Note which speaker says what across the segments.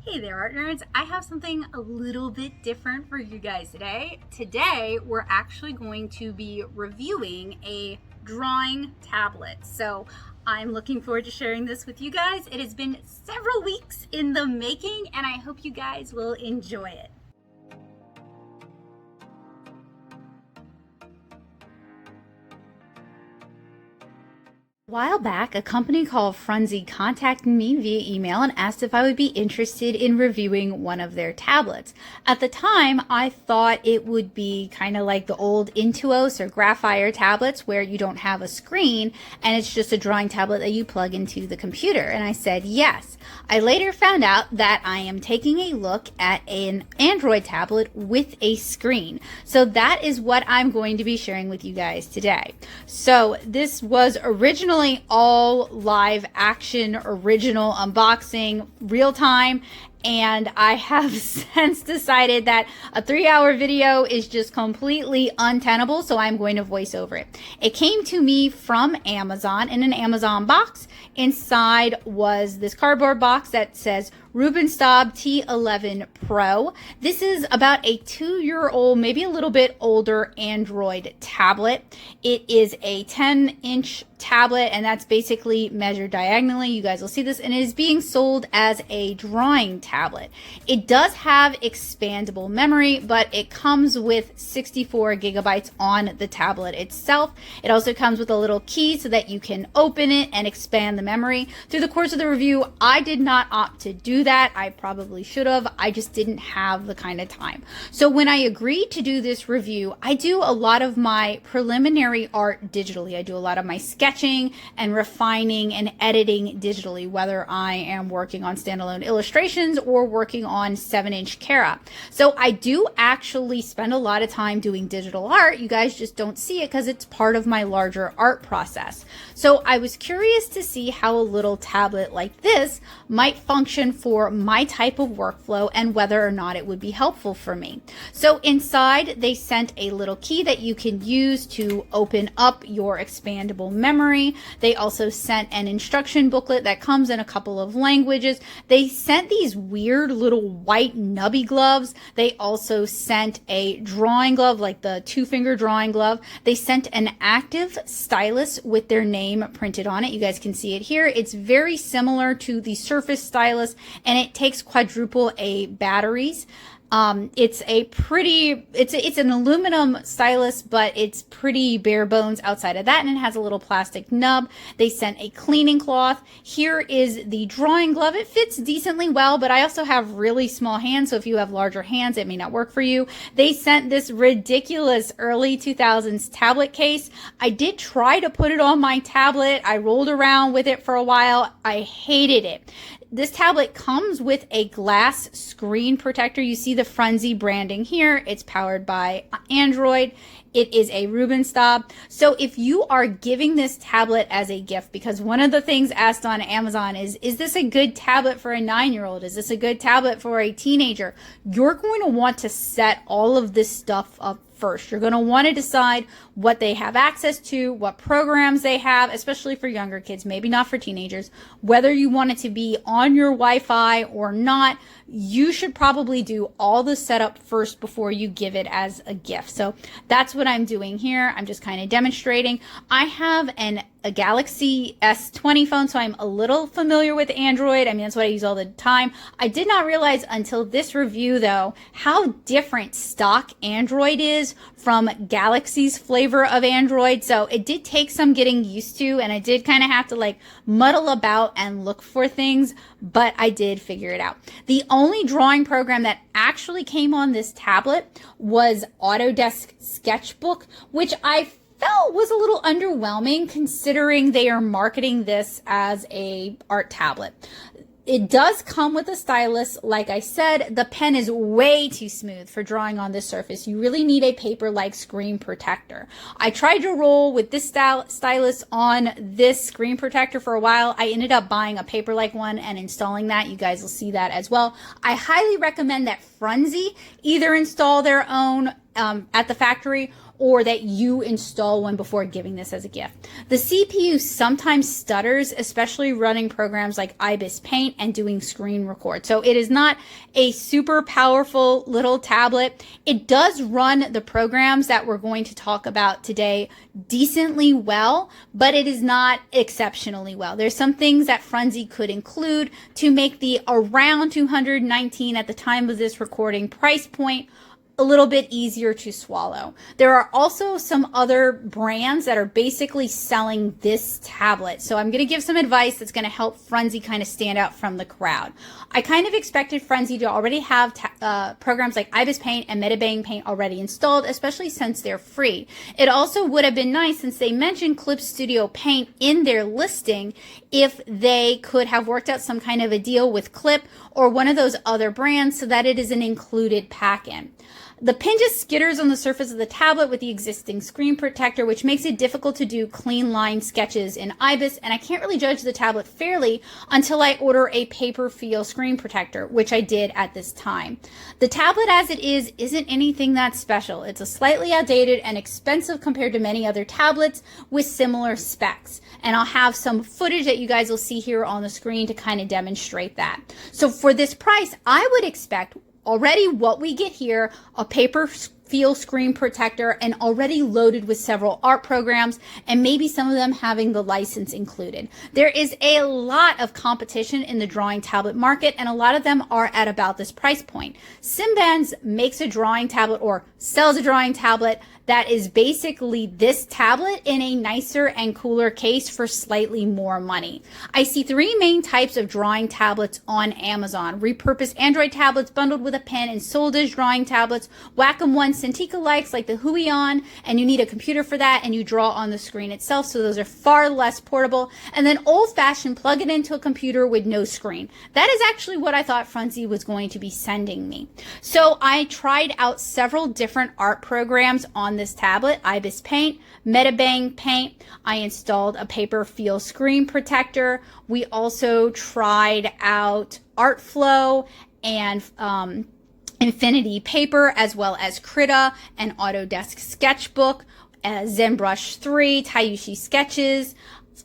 Speaker 1: Hey there, art nerds. I have something a little bit different for you guys today. Today, we're actually going to be reviewing a drawing tablet. So I'm looking forward to sharing this with you guys. It has been several weeks in the making, and I hope you guys will enjoy it. A while back, a company called Frunsi contacted me via email and asked if I would be interested in reviewing one of their tablets. At the time, I thought it would be kind of like the old Intuos or Graphire tablets where you don't have a screen and it's just a drawing tablet that you plug into the computer. And I said yes. I later found out that I am taking a look at an Android tablet with a screen. So that is what I'm going to be sharing with you guys today. So this was originally all live action, original unboxing, real time, and I have since decided that a 3-hour video is just completely untenable, so I'm going to voice over it. It came to me from Amazon in an Amazon box. Inside was this cardboard box that says Rubenstab T11 Pro. This is about a 2-year-old, maybe a little bit older Android tablet. It is a 10-inch tablet, and that's basically measured diagonally. You guys will see this, and it is being sold as a drawing tablet. It does have expandable memory, but it comes with 64 gigabytes on the tablet itself. It also comes with a little key so that you can open it and expand the memory. Through the course of the review, I did not opt to do that. I probably should have. I just didn't have the kind of time. So when I agreed to do this review, I do a lot of my preliminary art digitally. I do a lot of my sketching and refining and editing digitally, whether I am working on standalone illustrations or working on 7-inch Cara. So I do actually spend a lot of time doing digital art. You guys just don't see it because it's part of my larger art process. So I was curious to see how a little tablet like this might function for my type of workflow and whether or not it would be helpful for me. So inside they sent a little key that you can use to open up your expandable memory. They also sent an instruction booklet that comes in a couple of languages. They sent these weird little white nubby gloves. They also sent a drawing glove, like the 2-finger drawing glove. They sent an active stylus with their name printed on it. You guys can see it here. It's very similar to the Surface stylus, and it takes quadruple A batteries. It's an aluminum stylus, but it's pretty bare bones outside of that, and it has a little plastic nub. They sent a cleaning cloth. Here is the drawing glove. It fits decently well, but I also have really small hands, so if you have larger hands, it may not work for you. They sent this ridiculous early 2000s tablet case. I did try to put it on my tablet. I rolled around with it for a while. I hated it. This tablet comes with a glass screen protector. You see the Frunsi branding here. It's powered by Android. It is a Rubenstab. So if you are giving this tablet as a gift, because one of the things asked on Amazon is this a good tablet for a 9-year-old? Is this a good tablet for a teenager? You're going to want to set all of this stuff up first. You're going to want to decide what they have access to, what programs they have, especially for younger kids, maybe not for teenagers, whether you want it to be on your Wi-Fi or not. You should probably do all the setup first before you give it as a gift. So that's what I'm doing here. I'm just kind of demonstrating. I have a Galaxy S20 phone, so I'm a little familiar with Android. I mean, that's what I use all the time. I did not realize until this review, though, how different stock Android is from Galaxy's flavor of Android. So it did take some getting used to, and I did kind of have to like muddle about and look for things, but I did figure it out. The only drawing program that actually came on this tablet was Autodesk Sketchbook, which I felt was a little underwhelming considering they are marketing this as a art tablet. It does come with a stylus. Like I said, the pen is way too smooth for drawing on this surface. You really need a paper-like screen protector. I tried to roll with this stylus on this screen protector for a while. I ended up buying a paper-like one and installing that. You guys will see that as well. I highly recommend that Frunsi either install their own at the factory or that you install one before giving this as a gift. The CPU sometimes stutters, especially running programs like IBIS Paint and doing screen record. So it is not a super powerful little tablet. It does run the programs that we're going to talk about today decently well, but it is not exceptionally well. There's some things that Frunsi could include to make the around 219 at the time of this recording price point a little bit easier to swallow. There are also some other brands that are basically selling this tablet. So I'm going to give some advice that's going to help Frunsi kind of stand out from the crowd. I kind of expected Frunsi to already have programs like IBIS Paint and Medibang Paint already installed, especially since they're free. It also would have been nice, since they mentioned Clip Studio Paint in their listing, if they could have worked out some kind of a deal with Clip or one of those other brands so that it is an included pack-in. The pen just skitters on the surface of the tablet with the existing screen protector, which makes it difficult to do clean line sketches in IBIS, and I can't really judge the tablet fairly until I order a Paperfeel screen protector, which I did at this time. The tablet as it is isn't anything that special. It's a slightly outdated and expensive compared to many other tablets with similar specs, and I'll have some footage that you guys will see here on the screen to kind of demonstrate that. So for this price, I would expect already what we get here, a Paperfeel screen protector, and already loaded with several art programs, and maybe some of them having the license included. There is a lot of competition in the drawing tablet market, and a lot of them are at about this price point. Simbans makes a drawing tablet or sells a drawing tablet that is basically this tablet in a nicer and cooler case for slightly more money. I see three main types of drawing tablets on Amazon: repurposed Android tablets bundled with a pen and sold as drawing tablets, Wacom One Cintiq-likes like the Huion, and you need a computer for that and you draw on the screen itself, so those are far less portable, and then old-fashioned plug it into a computer with no screen. That is actually what I thought Frunsi was going to be sending me. So I tried out several different art programs on this tablet: IBIS Paint, Medibang Paint. I installed a Paperfeel screen protector. We also tried out Artflow and Infinity Paper, as well as Krita and Autodesk Sketchbook, Zenbrush 3, Tayasui Sketches,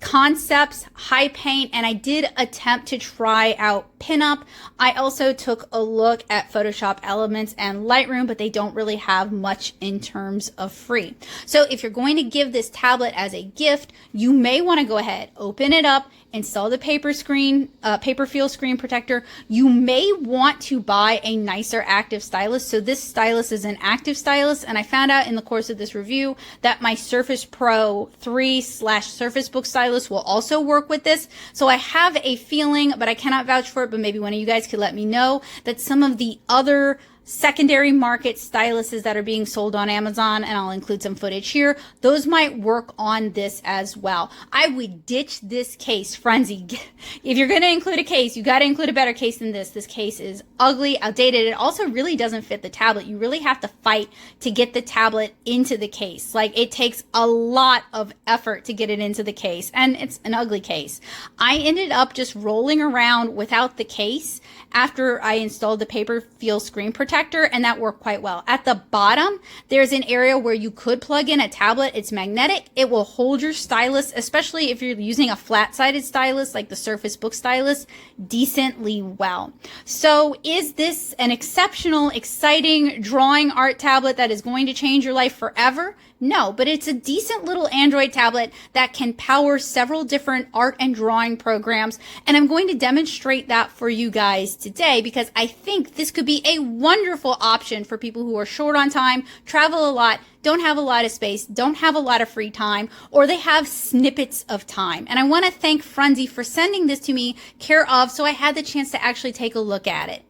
Speaker 1: Concepts, HiPaint, and I did attempt to try out Penup. I also took a look at Photoshop Elements and Lightroom, but they don't really have much in terms of free. So if you're going to give this tablet as a gift, you may want to go ahead, open it up, install the Paperfeel screen protector. You may want to buy a nicer active stylus. So this stylus is an active stylus, and I found out in the course of this review that my Surface Pro 3/Surface Book stylus will also work with this. So I have a feeling, but I cannot vouch for it, but maybe one of you guys could let me know, that some of the other secondary market styluses that are being sold on Amazon, and I'll include some footage here, those might work on this as well. I would ditch this case, Frunsi. If you're going to include a case, you got to include a better case than this. This case is ugly, outdated. It also really doesn't fit the tablet. You really have to fight to get the tablet into the case. Like, it takes a lot of effort to get it into the case, and it's an ugly case. I ended up just rolling around without the case after I installed the Paperfeel screen protector, and that worked quite well. At the bottom, there's an area where you could plug in a tablet. It's magnetic. It will hold your stylus, especially if you're using a flat-sided stylus like the Surface Book stylus, decently well. So is this an exceptional, exciting drawing art tablet that is going to change your life forever? No, but it's a decent little Android tablet that can power several different art and drawing programs, and I'm going to demonstrate that for you guys today because I think this could be a wonderful option for people who are short on time, travel a lot, don't have a lot of space, don't have a lot of free time, or they have snippets of time. And I want to thank Frunsi for sending this to me care of, so I had the chance to actually take a look at it.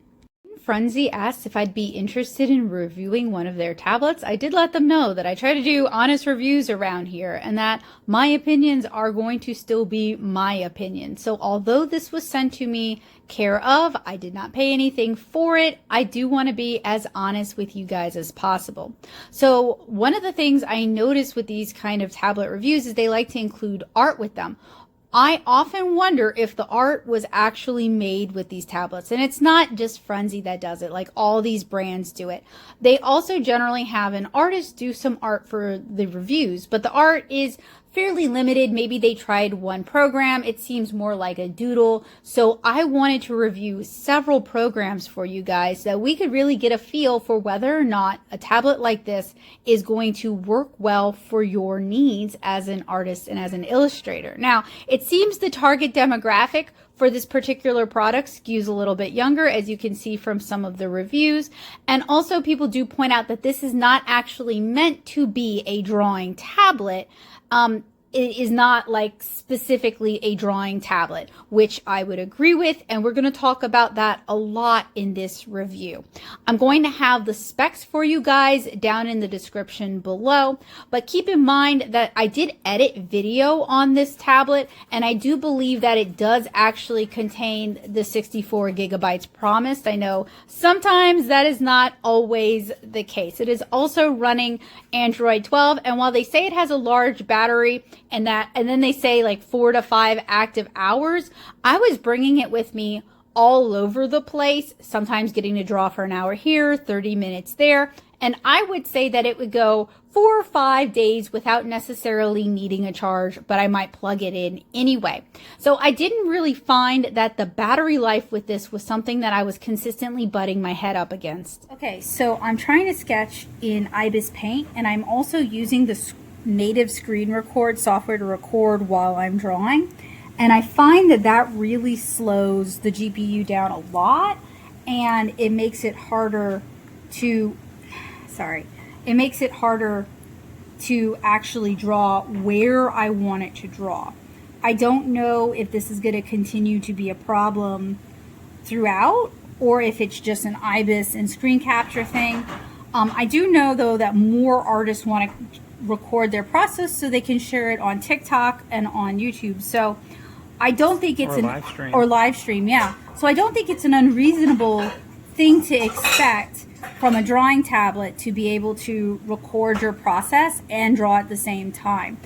Speaker 1: Frunsi asked if I'd be interested in reviewing one of their tablets. I did let them know that I try to do honest reviews around here and that my opinions are going to still be my opinion. So although this was sent to me care of, I did not pay anything for it, I do want to be as honest with you guys as possible. So one of the things I noticed with these kind of tablet reviews is they like to include art with them. I often wonder if the art was actually made with these tablets. And it's not just Frunsi that does it, like all these brands do it. They also generally have an artist do some art for the reviews, but the art is fairly limited. Maybe they tried one program. It seems more like a doodle. So I wanted to review several programs for you guys so that we could really get a feel for whether or not a tablet like this is going to work well for your needs as an artist and as an illustrator. Now, it seems the target demographic for this particular product skews a little bit younger, as you can see from some of the reviews. And also people do point out that this is not actually meant to be a drawing tablet. It is not like specifically a drawing tablet, which I would agree with, and we're going to talk about that a lot in this review. I'm going to have the specs for you guys down in the description below, but keep in mind that I did edit video on this tablet, and I do believe that it does actually contain the 64 gigabytes promised. I know sometimes that is not always the case. It is also running Android 12, and while they say it has a large battery, and then they say like 4 to 5 active hours, I was bringing it with me all over the place, sometimes getting to draw for an hour here, 30 minutes there, and I would say that it would go 4 or 5 days without necessarily needing a charge, but I might plug it in anyway. So I didn't really find that the battery life with this was something that I was consistently butting my head up against. Okay, so I'm trying to sketch in IbisX Paint, and I'm also using the native screen record software to record while I'm drawing, and I find that that really slows the GPU down a lot, and it makes it harder to actually draw where I want it to draw. I don't know if this is going to continue to be a problem throughout, or if it's just an IBIS and screen capture thing. I do know though that more artists want to record their process so they can share it on TikTok and on YouTube. So I don't think it's live stream, yeah. So I don't think it's an unreasonable thing to expect from a drawing tablet to be able to record your process and draw at the same time.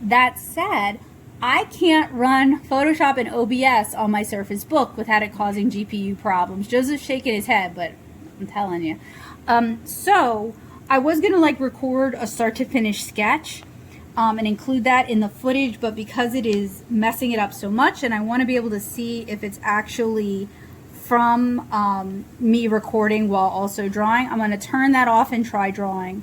Speaker 1: That said, I can't run Photoshop and OBS on my Surface Book without it causing GPU problems. Joseph's shaking his head, but I'm telling you. So I was going to like record a start to finish sketch and include that in the footage, but because it is messing it up so much and I want to be able to see if it's actually from me recording while also drawing, I'm going to turn that off and try drawing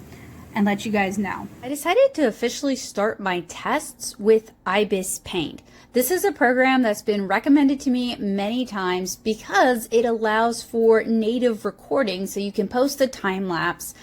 Speaker 1: and let you guys know. I decided to officially start my tests with IbisX Paint. This is a program that's been recommended to me many times because it allows for native recording, so you can post a time lapse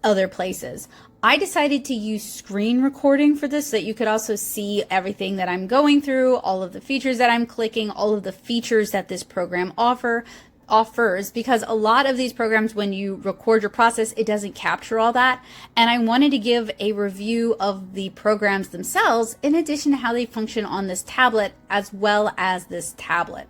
Speaker 1: other places. I decided to use screen recording for this so that you could also see everything that I'm going through, all of the features that I'm clicking, all of the features that this program offers, because a lot of these programs, when you record your process, it doesn't capture all that. And I wanted to give a review of the programs themselves in addition to how they function on this tablet as well as this tablet.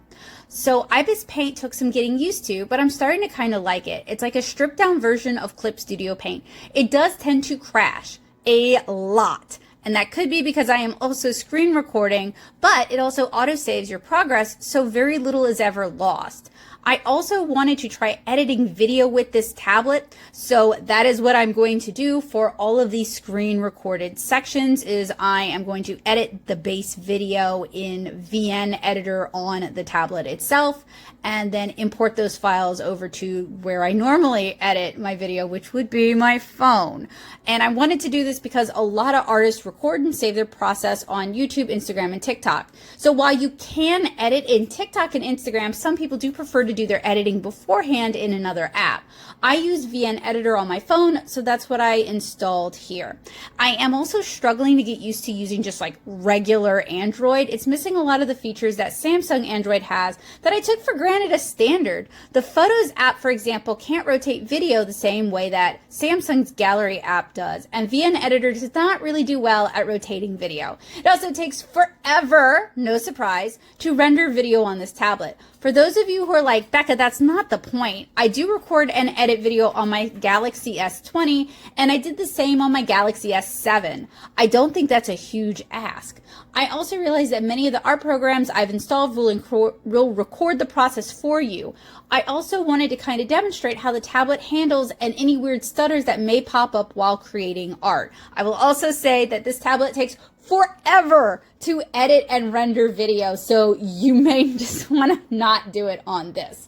Speaker 1: So IbisX Paint took some getting used to, but I'm starting to kind of like it. It's like a stripped down version of Clip Studio Paint. It does tend to crash a lot, and that could be because I am also screen recording, but it also auto saves your progress, so very little is ever lost. I also wanted to try editing video with this tablet, so that is what I'm going to do for all of these screen recorded sections. Is I am going to edit the base video in VN editor on the tablet itself, and then import those files over to where I normally edit my video, which would be my phone. And I wanted to do this because a lot of artists record and save their process on YouTube, Instagram, and TikTok. So while you can edit in TikTok and Instagram, some people do prefer to do their editing beforehand in another app. I use VN Editor on my phone, so that's what I installed here. I am also struggling to get used to using just like regular Android. It's missing a lot of the features that Samsung Android has that I took for granted as standard. The Photos app, for example, can't rotate video the same way that Samsung's Gallery app does, and VN Editor does not really do well at rotating video. It also takes forever, no surprise, to render video on this tablet. For those of you who are like, Becca, that's not the point. I do record and edit video on my Galaxy S20, and I did the same on my Galaxy S7. I don't think that's a huge ask. I also realize that many of the art programs I've installed will record the process for you. I also wanted to kind of demonstrate how the tablet handles and any weird stutters that may pop up while creating art. I will also say that this tablet takes forever to edit and render video, so you may just want to not do it on this.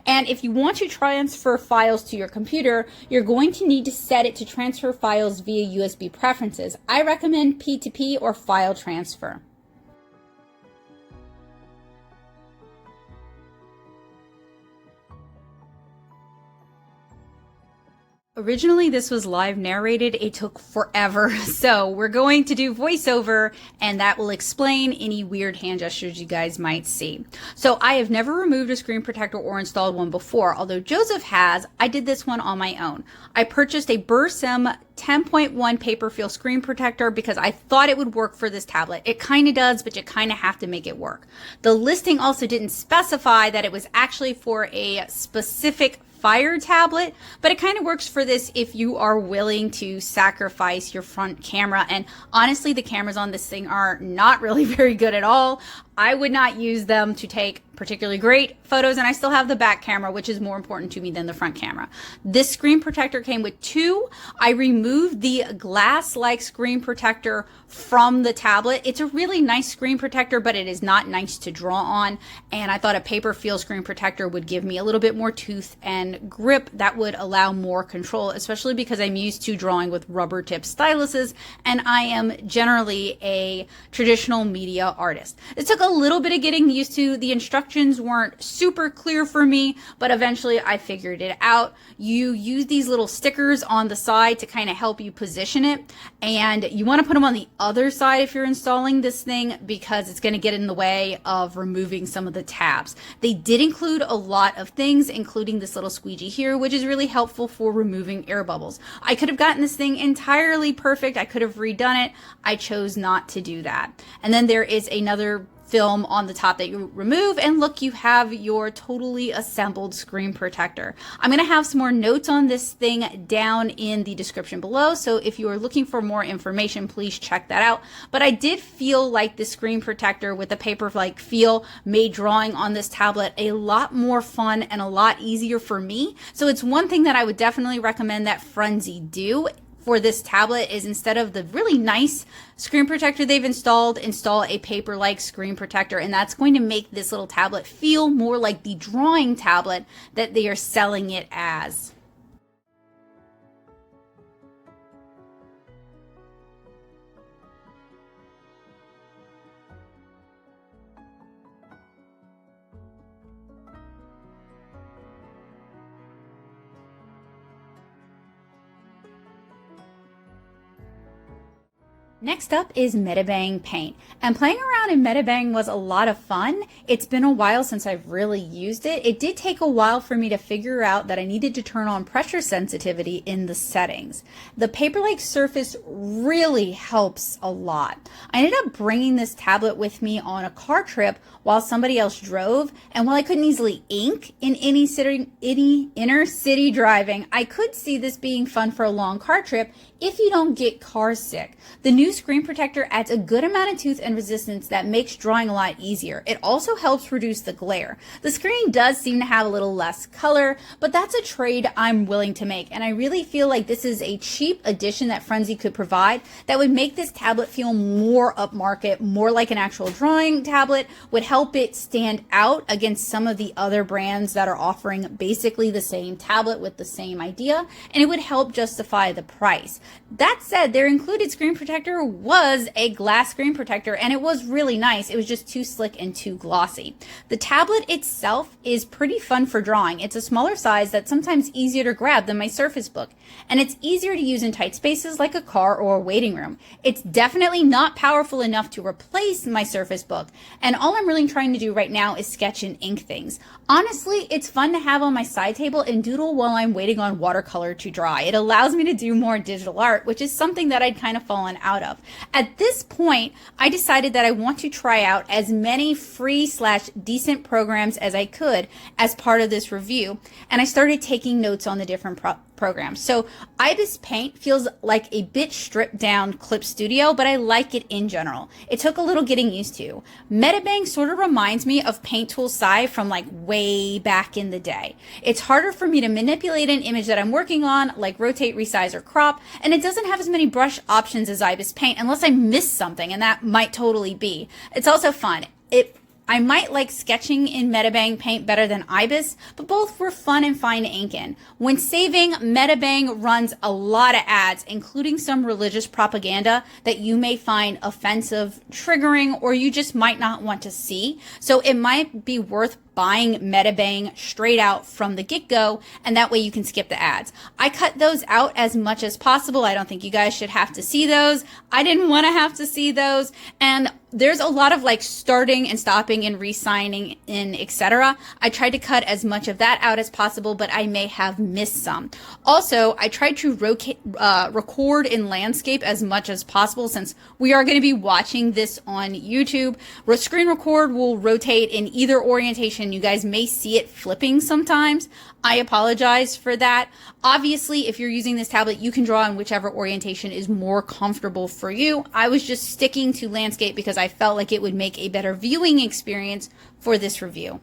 Speaker 1: And if you want to transfer files to your computer, you're going to need to set it to transfer files via USB preferences. I recommend P2P or file transfer. Originally, this was live narrated. It took forever. So we're going to do voiceover, and that will explain any weird hand gestures you guys might see. So I have never removed a screen protector or installed one before, although Joseph has. I did this one on my own. I purchased a Bursim 10.1 Paperfeel screen protector because I thought it would work for this tablet. It kind of does, but you kind of have to make it work. The listing also didn't specify that it was actually for a specific Fire tablet, but it kind of works for this if you are willing to sacrifice your front camera. And honestly, the cameras on this thing are not really very good at all. I would not use them to take particularly great photos, and I still have the back camera, which is more important to me than the front camera. This screen protector came with two. I removed the glass-like screen protector from the tablet. It's a really nice screen protector, but it is not nice to draw on, and I thought a Paperfeel screen protector would give me a little bit more tooth and grip that would allow more control, especially because I'm used to drawing with rubber tip styluses, and I am generally a traditional media artist. It took a little bit of getting used to. The instructions weren't super clear for me, but eventually I figured it out. You use these little stickers on the side to kind of help you position it, and you want to put them on the other side if you're installing this thing because it's going to get in the way of removing some of the tabs. They did include a lot of things, including this little squeegee here, which is really helpful for removing air bubbles. I could have gotten this thing entirely perfect. I could have redone it. I chose not to do that. And then there is another film on the top that you remove, and look, you have your totally assembled screen protector. I'm going to have some more notes on this thing down in the description below, so if you are looking for more information, please check that out. But I did feel like the screen protector with the paper-like feel made drawing on this tablet a lot more fun and a lot easier for me. So it's one thing that I would definitely recommend that Frunsi do for this tablet is instead of the really nice screen protector they've installed, install a paper-like screen protector, and that's going to make this little tablet feel more like the drawing tablet that they are selling it as. Next up is Medibang Paint, and playing around in Medibang was a lot of fun. It's been a while since I've really used it. It did take a while for me to figure out that I needed to turn on pressure sensitivity in the settings. The paper-like surface really helps a lot. I ended up bringing this tablet with me on a car trip while somebody else drove, and while I couldn't easily ink in any inner city driving, I could see this being fun for a long car trip if you don't get car sick. The new screen protector adds a good amount of tooth and resistance that makes drawing a lot easier. It also helps reduce the glare. The screen does seem to have a little less color, but that's a trade I'm willing to make, and I really feel like this is a cheap addition that Frunsi could provide that would make this tablet feel more upmarket, more like an actual drawing tablet, would help it stand out against some of the other brands that are offering basically the same tablet with the same idea, and it would help justify the price. That said, their included screen protector was a glass screen protector, and it was really nice. It was just too slick and too glossy. The tablet itself is pretty fun for drawing. It's a smaller size that's sometimes easier to grab than my Surface Book, and it's easier to use in tight spaces like a car or a waiting room. It's definitely not powerful enough to replace my Surface Book, and all I'm really trying to do right now is sketch and ink things. Honestly, it's fun to have on my side table and doodle while I'm waiting on watercolor to dry. It allows me to do more digital art, which is something that I'd kind of fallen out of. of. At this point, I decided that I want to try out as many free/decent programs as I could as part of this review, and I started taking notes on the different programs. So IBIS Paint feels like a bit stripped down Clip Studio, but I like it in general. It took a little getting used to. Medibang sort of reminds me of Paint Tool Sci from like way back in the day. It's harder for me to manipulate an image that I'm working on, like rotate, resize, or crop, and it doesn't have as many brush options as IBIS Paint unless I missed something, and that might totally be. It's also fun. I might like sketching in Medibang Paint better than IBIS, but both were fun and fine to ink in. When saving, Medibang runs a lot of ads, including some religious propaganda that you may find offensive, triggering, or you just might not want to see. So it might be worth buying Medibang straight out from the get-go, and that way you can skip the ads. I cut those out as much as possible. I don't think you guys should have to see those. I didn't want to have to see those, and there's a lot of like starting and stopping and re-signing in, etc. I tried to cut as much of that out as possible, but I may have missed some. Also, I tried to record in landscape as much as possible since we are going to be watching this on YouTube. Screen record will rotate in either orientation. You guys may see it flipping sometimes. I apologize for that. Obviously, if you're using this tablet, you can draw in whichever orientation is more comfortable for you. I was just sticking to landscape because I felt like it would make a better viewing experience for this review.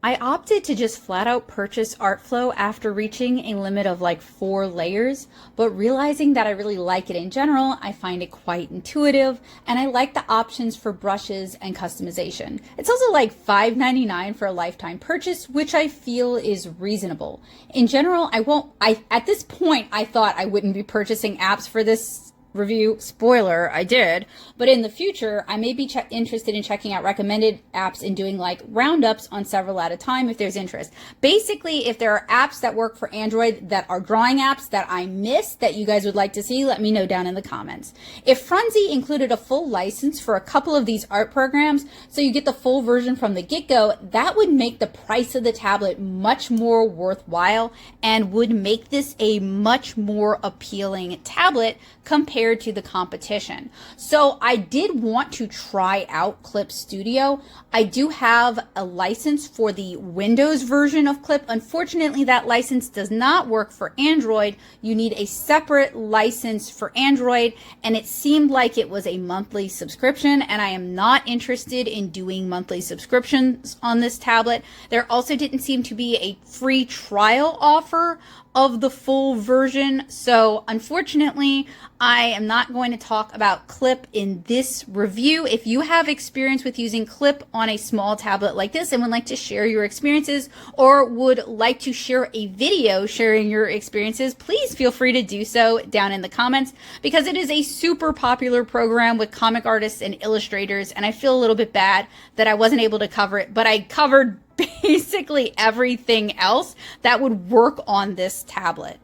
Speaker 1: I opted to just flat out purchase Artflow after reaching a limit of like 4 layers, but realizing that I really like it in general, I find it quite intuitive, and I like the options for brushes and customization. It's also like $5.99 for a lifetime purchase, which I feel is reasonable. In general, at this point, I thought I wouldn't be purchasing apps for this review. Spoiler, I did. But in the future, I may be interested in checking out recommended apps and doing like roundups on several at a time if there's interest. Basically, if there are apps that work for Android that are drawing apps that I missed that you guys would like to see, let me know down in the comments. If Frunsi included a full license for a couple of these art programs, so you get the full version from the get-go, that would make the price of the tablet much more worthwhile and would make this a much more appealing tablet compared to the competition. So I did want to try out Clip Studio. I do have a license for the Windows version of Clip. Unfortunately, that license does not work for Android. You need a separate license for Android, and it seemed like it was a monthly subscription, and I am not interested in doing monthly subscriptions on this tablet. There also didn't seem to be a free trial offer of the full version. So unfortunately, I am not going to talk about Clip in this review. If you have experience with using Clip on a small tablet like this and would like to share your experiences or would like to share a video sharing your experiences, please feel free to do so down in the comments, because it is a super popular program with comic artists and illustrators, and I feel a little bit bad that I wasn't able to cover it, but I covered basically everything else that would work on this tablet.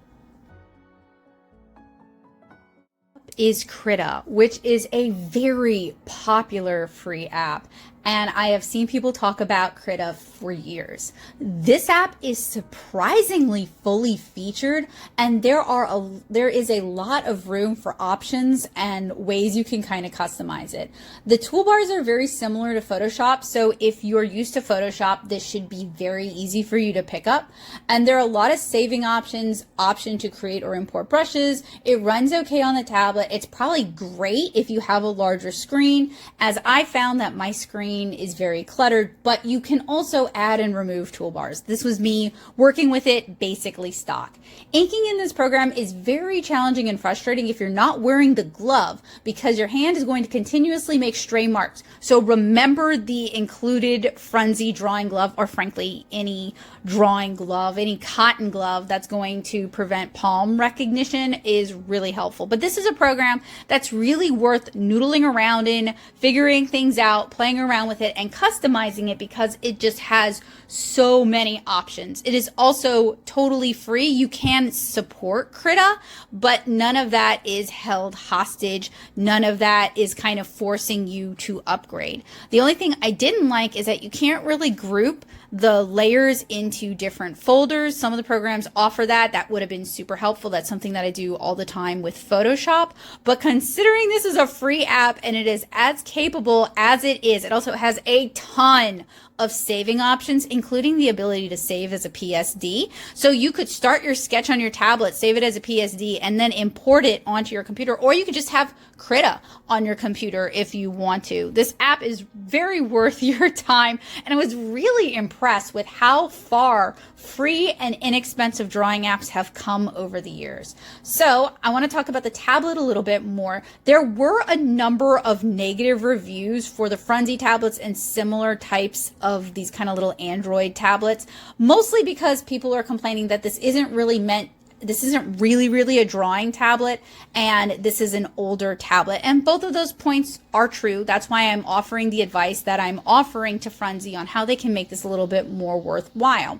Speaker 1: Is Krita, which is a very popular free app, and I have seen people talk about Krita for years. This app is surprisingly fully featured, and there is a lot of room for options and ways you can kind of customize it. The toolbars are very similar to Photoshop, so if you're used to Photoshop, this should be very easy for you to pick up. And there are a lot of saving options, option to create or import brushes. It runs okay on the tablet. It's probably great if you have a larger screen, as I found that my screen screen is very cluttered, but you can also add and remove toolbars. This was me working with it basically stock. Inking in this program is very challenging and frustrating if you're not wearing the glove, because your hand is going to continuously make stray marks. So remember the included Frunsi drawing glove, or frankly, any drawing glove, any cotton glove that's going to prevent palm recognition is really helpful. But this is a program that's really worth noodling around in, figuring things out, playing around with it, and customizing it, because it just has so many options. It is also totally free. You can support Krita, but none of that is held hostage. None of that is kind of forcing you to upgrade. The only thing I didn't like is that you can't really group the layers into different folders. Some of the programs offer that. That would have been super helpful. That's something that I do all the time with Photoshop. But considering this is a free app and it is as capable as it is, it also has a ton of saving options, including the ability to save as a PSD. So you could start your sketch on your tablet, save it as a PSD, and then import it onto your computer, or you could just have Krita on your computer if you want to. This app is very worth your time, and I was really impressed with how far free and inexpensive drawing apps have come over the years. So I want to talk about the tablet a little bit more. There were a number of negative reviews for the Frunsi tablets and similar types of these kind of little Android tablets, mostly because people are complaining that this isn't really really a drawing tablet, and this is an older tablet. And both of those points are true. That's why I'm offering the advice that I'm offering to Frunsi on how they can make this a little bit more worthwhile.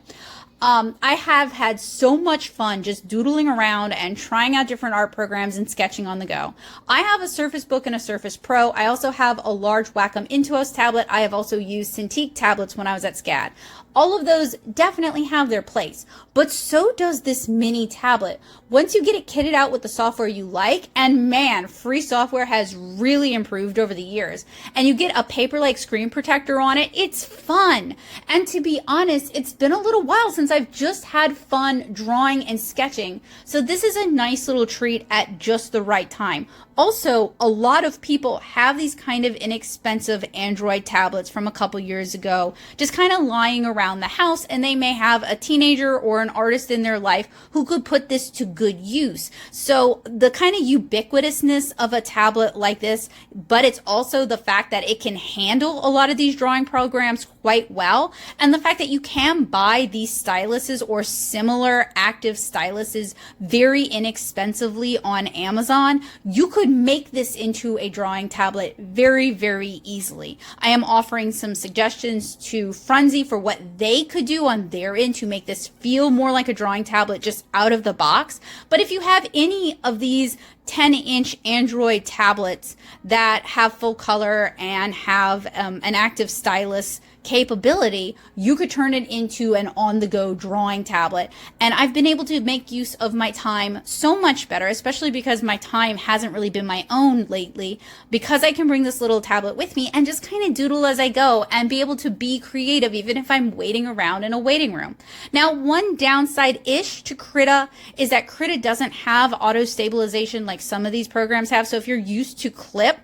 Speaker 1: I have had so much fun just doodling around and trying out different art programs and sketching on the go. I have a Surface Book and a Surface Pro. I also have a large Wacom Intuos tablet. I have also used Cintiq tablets when I was at SCAD. All of those definitely have their place, but so does this mini tablet. Once you get it kitted out with the software you like, and man, free software has really improved over the years, and you get a paper-like screen protector on it, it's fun. And to be honest, it's been a little while since I've just had fun drawing and sketching, so this is a nice little treat at just the right time. Also, a lot of people have these kind of inexpensive Android tablets from a couple years ago, just kind of lying around the house, and they may have a teenager or an artist in their life who could put this to good use. So the kind of ubiquitousness of a tablet like this, but it's also the fact that it can handle a lot of these drawing programs quite well, and the fact that you can buy these styluses or similar active styluses very inexpensively on Amazon, you could make this into a drawing tablet very, very easily. I am offering some suggestions to Frunsi for what they could do on their end to make this feel more like a drawing tablet just out of the box. But if you have any of these 10-inch Android tablets that have full color and have an active stylus capability, you could turn it into an on-the-go drawing tablet. And I've been able to make use of my time so much better, especially because my time hasn't really been my own lately, because I can bring this little tablet with me and just kind of doodle as I go and be able to be creative even if I'm waiting around in a waiting room. Now, one downside-ish to Krita is that Krita doesn't have auto stabilization like some of these programs have. So if you're used to clip,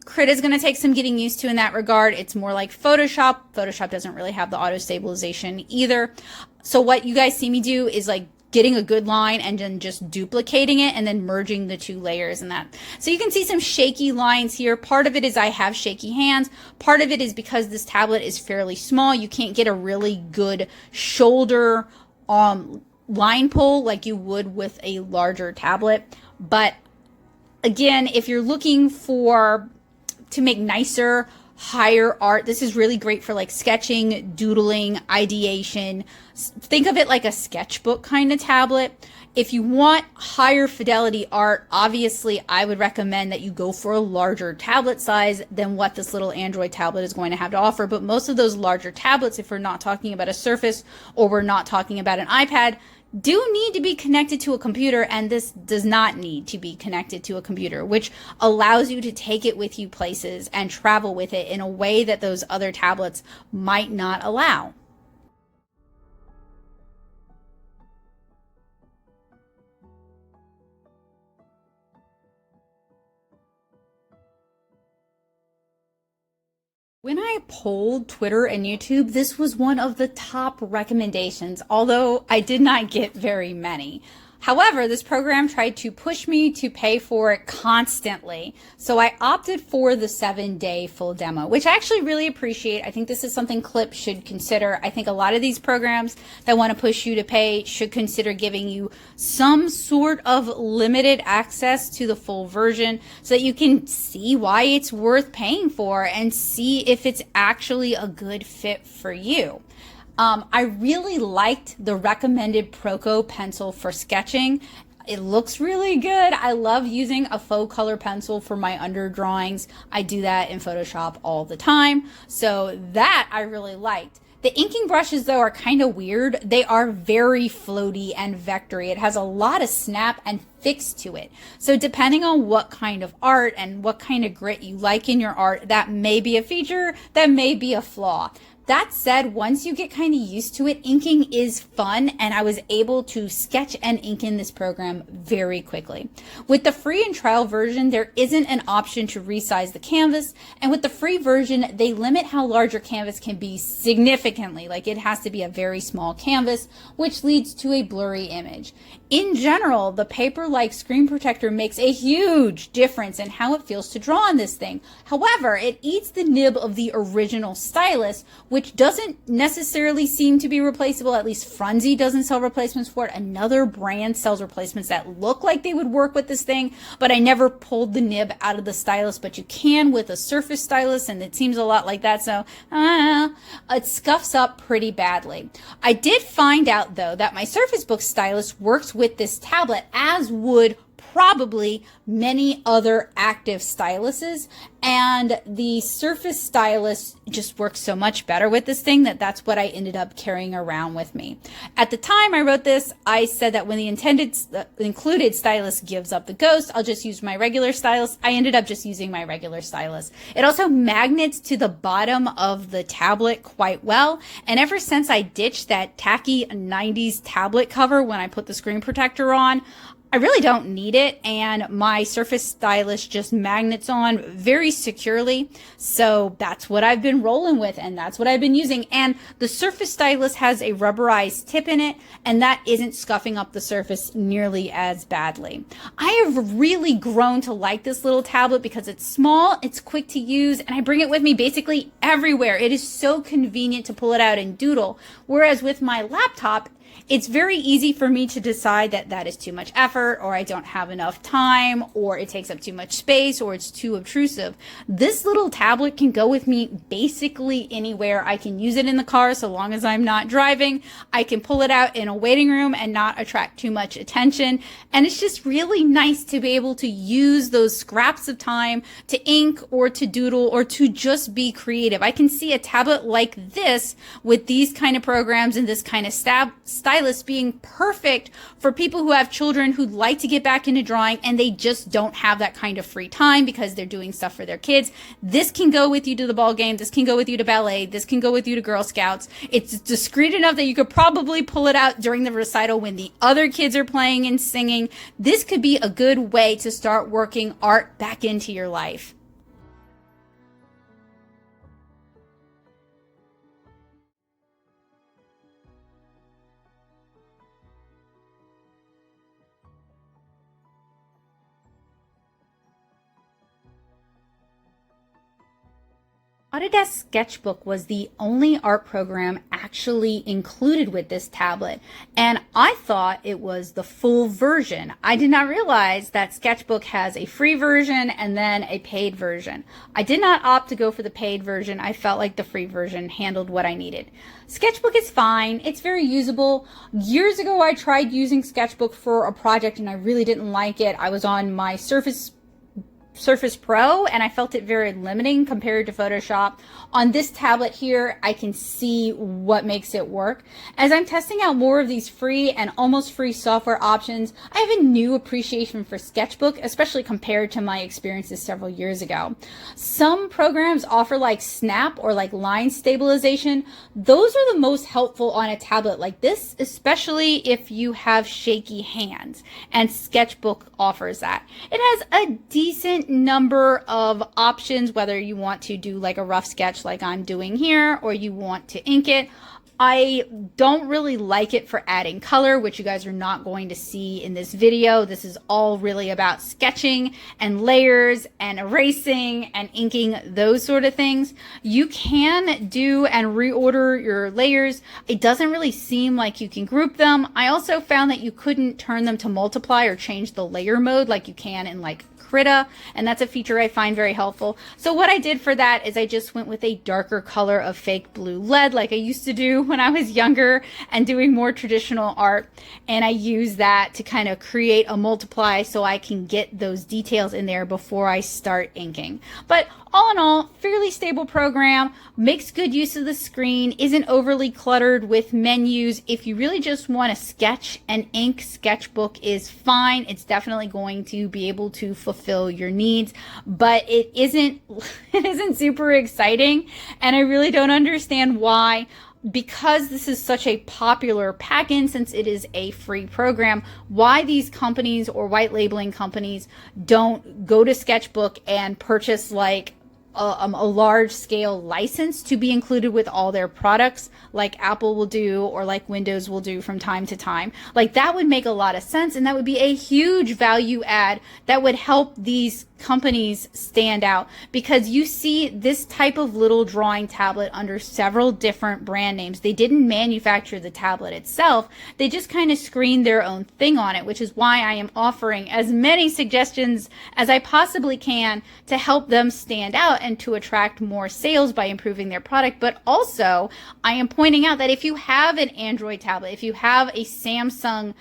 Speaker 1: Krita is going to take some getting used to in that regard. It's more like Photoshop. Photoshop doesn't really have the auto stabilization either. So what you guys see me do is like getting a good line and then just duplicating it and then merging the two layers and that. So you can see some shaky lines here. Part of it is I have shaky hands. Part of it is because this tablet is fairly small. You can't get a really good shoulder line pull like you would with a larger tablet. But again, if you're looking to make nicer, higher art, this is really great for like sketching, doodling, ideation. Think of it like a sketchbook kind of tablet. If you want higher fidelity art, obviously I would recommend that you go for a larger tablet size than what this little Android tablet is going to have to offer. But most of those larger tablets, if we're not talking about a Surface or we're not talking about an iPad, do need to be connected to a computer, and this does not need to be connected to a computer, which allows you to take it with you places and travel with it in a way that those other tablets might not allow. When I polled Twitter and YouTube, this was one of the top recommendations, although I did not get very many. However, this program tried to push me to pay for it constantly, so I opted for the 7-day full demo, which I actually really appreciate. I think this is something Clip should consider. I think a lot of these programs that want to push you to pay should consider giving you some sort of limited access to the full version so that you can see why it's worth paying for and see if it's actually a good fit for you. I really liked the recommended Proco pencil for sketching. It looks really good. I love using a faux color pencil for my under drawings. I do that in Photoshop all the time. So that I really liked. The inking brushes, though, are kind of weird. They are very floaty and vectory. It has a lot of snap and fix to it. So depending on what kind of art and what kind of grit you like in your art, that may be a feature, that may be a flaw. That said, once you get kind of used to it, inking is fun, and I was able to sketch and ink in this program very quickly. With the free and trial version, there isn't an option to resize the canvas, and with the free version, they limit how large your canvas can be significantly. Like, it has to be a very small canvas, which leads to a blurry image. In general, the paper-like screen protector makes a huge difference in how it feels to draw on this thing. However, it eats the nib of the original Stylus, which doesn't necessarily seem to be replaceable. At least Frunsi doesn't sell replacements for it. Another brand sells replacements that look like they would work with this thing, but I never pulled the nib out of the Stylus, but you can with a Surface Stylus, and it seems a lot like that, so it scuffs up pretty badly. I did find out, though, that my Surface Book Stylus works with this tablet, as would probably many other active styluses, and the Surface Stylus just works so much better with this thing that's what I ended up carrying around with me. At the time I wrote this, I said that when the included stylus gives up the ghost, I'll just use my regular stylus. I ended up just using my regular stylus. It also magnets to the bottom of the tablet quite well, and ever since I ditched that tacky 90s tablet cover when I put the screen protector on, I really don't need it, and my Surface Stylus just magnets on very securely. So that's what I've been rolling with, and that's what I've been using. And the Surface Stylus has a rubberized tip in it, and that isn't scuffing up the surface nearly as badly. I have really grown to like this little tablet because it's small, it's quick to use, and I bring it with me basically everywhere. It is so convenient to pull it out and doodle. Whereas with my laptop, it's very easy for me to decide that that is too much effort, or I don't have enough time, or it takes up too much space, or it's too obtrusive. This little tablet can go with me basically anywhere. I can use it in the car so long as I'm not driving. I can pull it out in a waiting room and not attract too much attention. And it's just really nice to be able to use those scraps of time to ink or to doodle or to just be creative. I can see a tablet like this with these kind of programs and this kind of stylus being perfect for people who have children who'd like to get back into drawing and they just don't have that kind of free time because they're doing stuff for their kids. This can go with you to the ball game. This can go with you to ballet. This can go with you to Girl Scouts. It's discreet enough that you could probably pull it out during the recital when the other kids are playing and singing. This could be a good way to start working art back into your life. Autodesk Sketchbook was the only art program actually included with this tablet, and I thought it was the full version. I did not realize that Sketchbook has a free version and then a paid version. I did not opt to go for the paid version. I felt like the free version handled what I needed. Sketchbook is fine. It's very usable. Years ago, I tried using Sketchbook for a project and I really didn't like it. I was on my Surface Pro and I felt it very limiting compared to Photoshop. On this tablet here, I can see what makes it work. As I'm testing out more of these free and almost free software options, I have a new appreciation for Sketchbook, especially compared to my experiences several years ago. Some programs offer like Snap or like line stabilization. Those are the most helpful on a tablet like this, especially if you have shaky hands, and Sketchbook offers that. It has a decent decent number of options, whether you want to do like a rough sketch like I'm doing here, or you want to ink it. I don't really like it for adding color, which you guys are not going to see in this video. This is all really about sketching and layers and erasing and inking, those sort of things. You can do and reorder your layers. It doesn't really seem like you can group them. I also found that you couldn't turn them to multiply or change the layer mode like you can in like Krita, and that's a feature I find very helpful. So what I did for that is I just went with a darker color of fake blue lead like I used to do when I was younger and doing more traditional art, and I use that to kind of create a multiply so I can get those details in there before I start inking. But all in all, fairly stable program, makes good use of the screen, isn't overly cluttered with menus. If you really just want to sketch and ink, Sketchbook is fine. It's definitely going to be able to fulfill your needs, but it isn't super exciting, and I really don't understand why. Because this is such a popular pack-in, since it is a free program, why these companies or white labeling companies don't go to Sketchbook and purchase like a large scale license to be included with all their products like Apple will do or like Windows will do from time to time. Like that would make a lot of sense, and that would be a huge value add that would help these companies stand out, because you see this type of little drawing tablet under several different brand names. They didn't manufacture the tablet itself. They just kind of screened their own thing on it, which is why I am offering as many suggestions as I possibly can to help them stand out and to attract more sales by improving their product. But also, I am pointing out that if you have an Android tablet, if you have a Samsung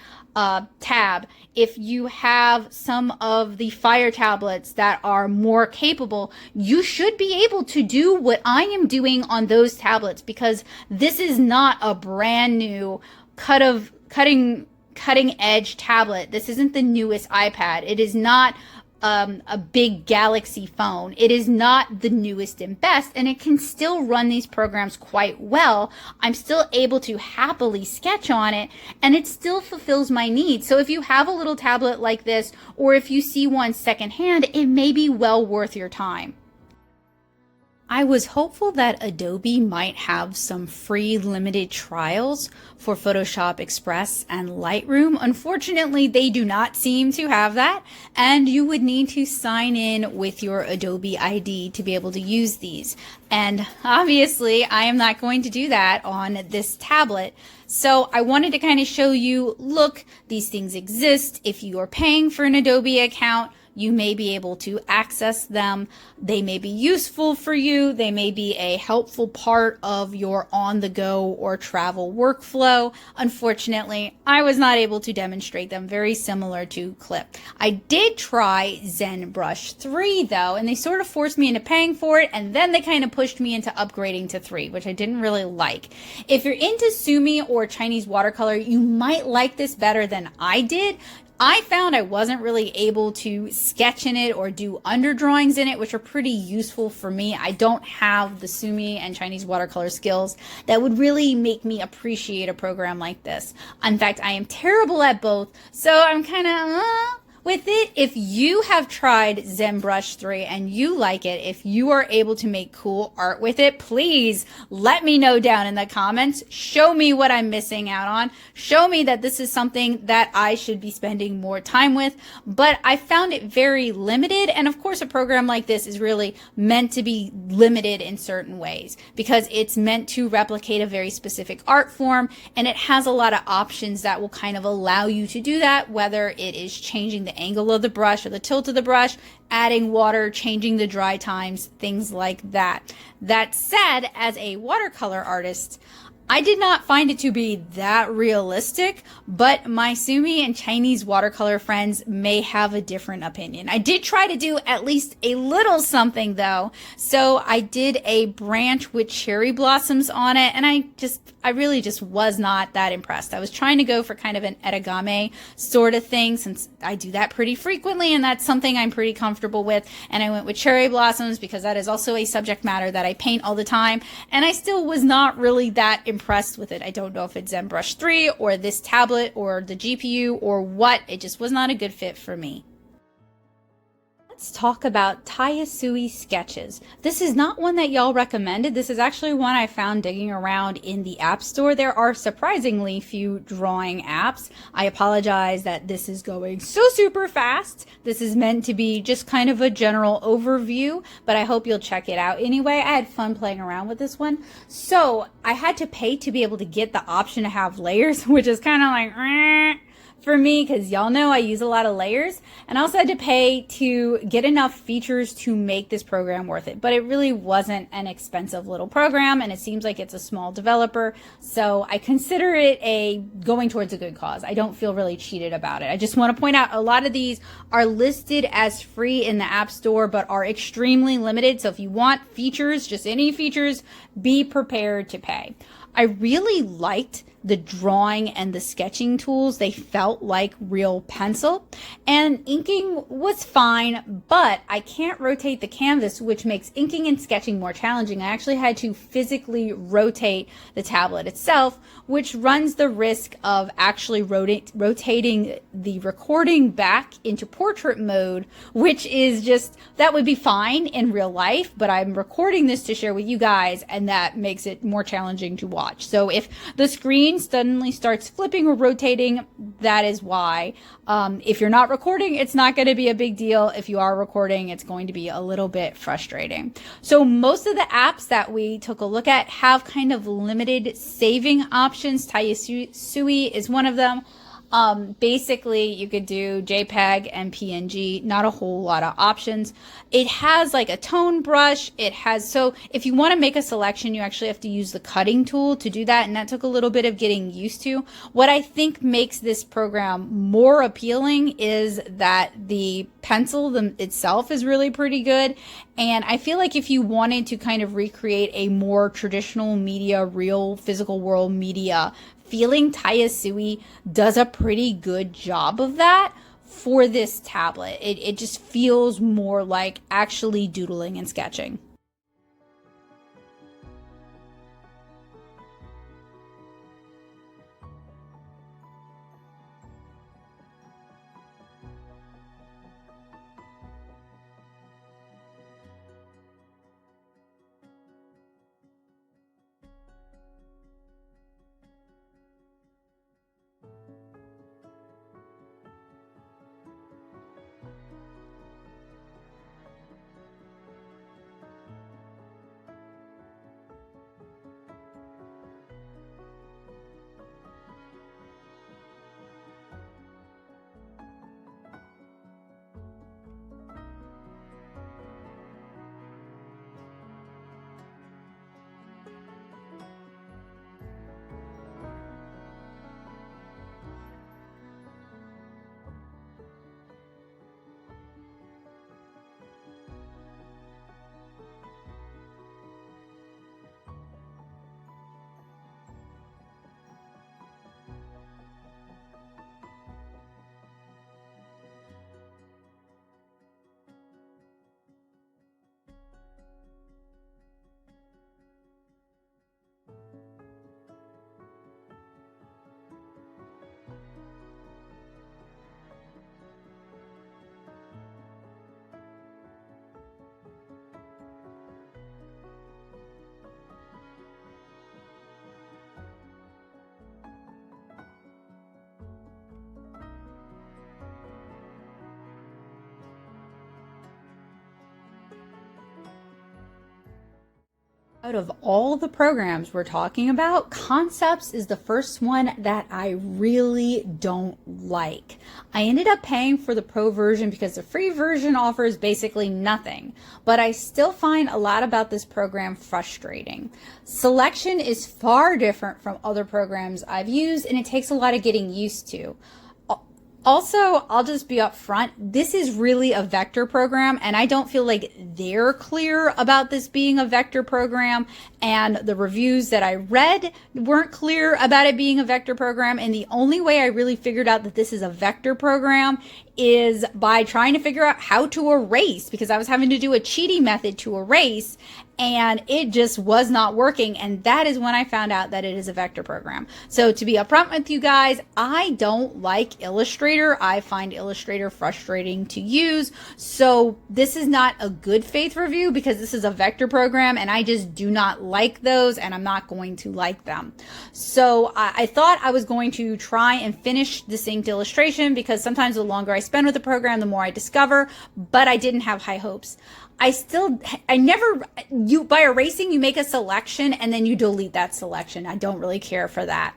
Speaker 1: tab, if you have some of the Fire tablets that are more capable, you should be able to do what I am doing on those tablets, because this is not a brand new cutting edge tablet. This isn't the newest iPad. It is not a big Galaxy phone. It is not the newest and best, and it can still run these programs quite well. I'm still able to happily sketch on it, and it still fulfills my needs. So if you have a little tablet like this, or if you see one secondhand, it may be well worth your time. I was hopeful that Adobe might have some free limited trials for Photoshop Express and Lightroom. Unfortunately, they do not seem to have that, and you would need to sign in with your Adobe ID to be able to use these. And obviously, I am not going to do that on this tablet. So I wanted to kind of show you, look, these things exist. If you are paying for an Adobe account, you may be able to access them. They may be useful for you. They may be a helpful part of your on-the-go or travel workflow. Unfortunately, I was not able to demonstrate them, very similar to Clip. I did try Zenbrush 3 though, and they sort of forced me into paying for it, and then they kind of pushed me into upgrading to 3, which I didn't really like. If you're into Sumi or Chinese watercolor, you might like this better than I did. I found I wasn't really able to sketch in it or do underdrawings in it, which are pretty useful for me. I don't have the Sumi and Chinese watercolor skills that would really make me appreciate a program like this. In fact, I am terrible at both, so I'm kind of with it. If you have tried Zenbrush 3 and you like it, if you are able to make cool art with it, please let me know down in the comments. Show me what I'm missing out on. Show me that this is something that I should be spending more time with. But I found it very limited, and of course a program like this is really meant to be limited in certain ways, because it's meant to replicate a very specific art form, and it has a lot of options that will kind of allow you to do that, whether it is changing the angle of the brush or the tilt of the brush, adding water, changing the dry times, things like that. That said, as a watercolor artist, I did not find it to be that realistic, but my Sumi and Chinese watercolor friends may have a different opinion. I did try to do at least a little something though. So I did a branch with cherry blossoms on it, and I really just was not that impressed. I was trying to go for kind of an origami sort of thing, since I do that pretty frequently and that's something I'm pretty comfortable with. And I went with cherry blossoms because that is also a subject matter that I paint all the time, and I still was not really that impressed with it. I don't know if it's Zenbrush 3 or this tablet or the GPU or what. It just was not a good fit for me. Let's talk about Tayasui Sketches. This is not one that y'all recommended. This is actually one I found digging around in the App Store. There are surprisingly few drawing apps. I apologize that this is going so super fast. This is meant to be just kind of a general overview, but I hope you'll check it out anyway. I had fun playing around with this one. So I had to pay to be able to get the option to have layers, which is kind of like for me, because y'all know I use a lot of layers, and I also had to pay to get enough features to make this program worth it. But it really wasn't an expensive little program, and it seems like it's a small developer, so I consider it going towards a good cause. I don't feel really cheated about it. I just want to point out a lot of these are listed as free in the App Store, but are extremely limited. So if you want features, just any features, be prepared to pay. I really liked the drawing and the sketching tools. They felt like real pencil, and inking was fine, but I can't rotate the canvas, which makes inking and sketching more challenging. I actually had to physically rotate the tablet itself, which runs the risk of actually rotating the recording back into portrait mode, which is just, that would be fine in real life, but I'm recording this to share with you guys, and that makes it more challenging to watch. So if the screen suddenly starts flipping or rotating, that is why. If you're not recording, it's not going to be a big deal. If you are recording, it's going to be a little bit frustrating. So most of the apps that we took a look at have kind of limited saving options. Tayasui is one of them. Basically, you could do JPEG and PNG, not a whole lot of options. It has like a tone brush. So if you want to make a selection, you actually have to use the cutting tool to do that, and that took a little bit of getting used to. What I think makes this program more appealing is that the pencil itself is really pretty good, and I feel like if you wanted to kind of recreate a more traditional media, real physical world media feeling, Tayasui does a pretty good job of that for this tablet. It just feels more like actually doodling and sketching. Out of all the programs we're talking about, Concepts is the first one that I really don't like. I ended up paying for the pro version because the free version offers basically nothing, but I still find a lot about this program frustrating. Selection is far different from other programs I've used, and it takes a lot of getting used to. Also, I'll just be upfront, this is really a vector program, and I don't feel like they're clear about this being a vector program, and the reviews that I read weren't clear about it being a vector program, and the only way I really figured out that this is a vector program is by trying to figure out how to erase, because I was having to do a cheating method to erase, and it just was not working. And that is when I found out that it is a vector program. So to be upfront with you guys, I don't like Illustrator. I find Illustrator frustrating to use. So this is not a good faith review because this is a vector program and I just do not like those and I'm not going to like them. So I thought I was going to try and finish the synced illustration because sometimes the longer I spend with the program, the more I discover, but I didn't have high hopes. By erasing, you make a selection and then you delete that selection. I don't really care for that.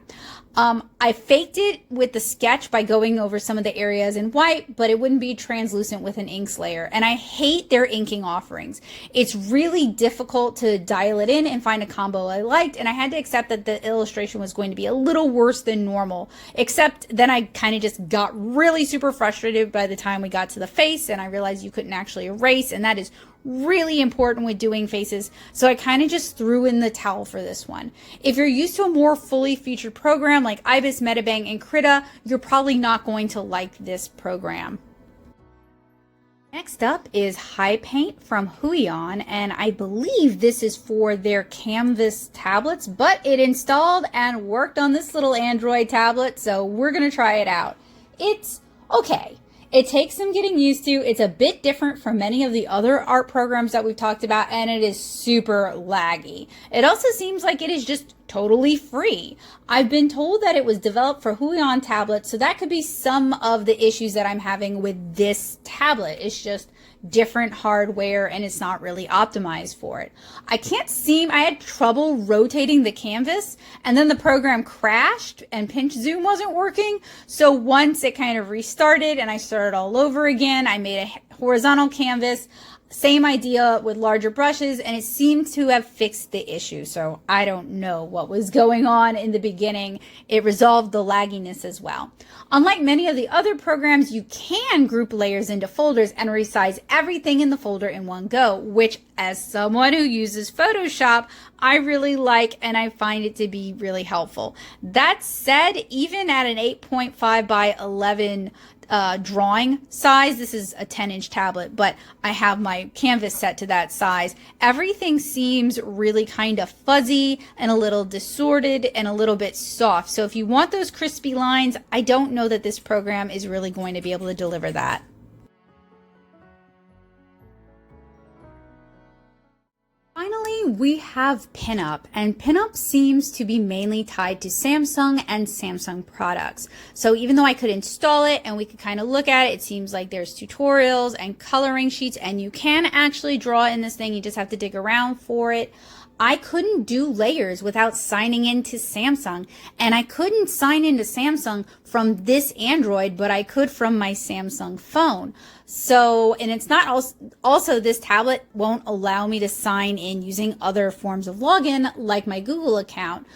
Speaker 1: I faked it with the sketch by going over some of the areas in white, but it wouldn't be translucent with an inks layer. And I hate their inking offerings. It's really difficult to dial it in and find a combo I liked. And I had to accept that the illustration was going to be a little worse than normal, except then I kind of just got really super frustrated by the time we got to the face and I realized you couldn't actually erase. And that is really important with doing faces. So I kind of just threw in the towel for this one. If you're used to a more fully featured program like IBIS, Medibang, and Krita, you're probably not going to like this program. Next up is HiPaint from Huion, and I believe this is for their Canvas tablets, but it installed and worked on this little Android tablet, so we're going to try it out. It's okay. It takes some getting used to. It's a bit different from many of the other art programs that we've talked about, and it is super laggy. It also seems like it is just totally free. I've been told that it was developed for Huion tablets, so that could be some of the issues that I'm having with this tablet. It's just different hardware and it's not really optimized for it. I had trouble rotating the canvas and then the program crashed and pinch zoom wasn't working. So once it kind of restarted and I started all over again, I made a horizontal canvas. Same idea with larger brushes, and it seemed to have fixed the issue. So I don't know what was going on in the beginning. It resolved the lagginess as well. Unlike many of the other programs, you can group layers into folders and resize everything in the folder in one go, which as someone who uses Photoshop, I really like and I find it to be really helpful. That said, even at an 8.5 by 11 drawing size, this is a 10-inch tablet, but I have my canvas set to that size. Everything seems really kind of fuzzy and a little distorted and a little bit soft. So if you want those crispy lines, I don't know that this program is really going to be able to deliver that. Finally, we have Penup, and Penup seems to be mainly tied to Samsung and Samsung products. So even though I could install it and we could kind of look at it, it seems like there's tutorials and coloring sheets, and you can actually draw in this thing. You just have to dig around for it. I couldn't do layers without signing into Samsung, and I couldn't sign into Samsung from this Android, but I could from my Samsung phone. So, and it's not also this tablet won't allow me to sign in using other forms of login like my Google account.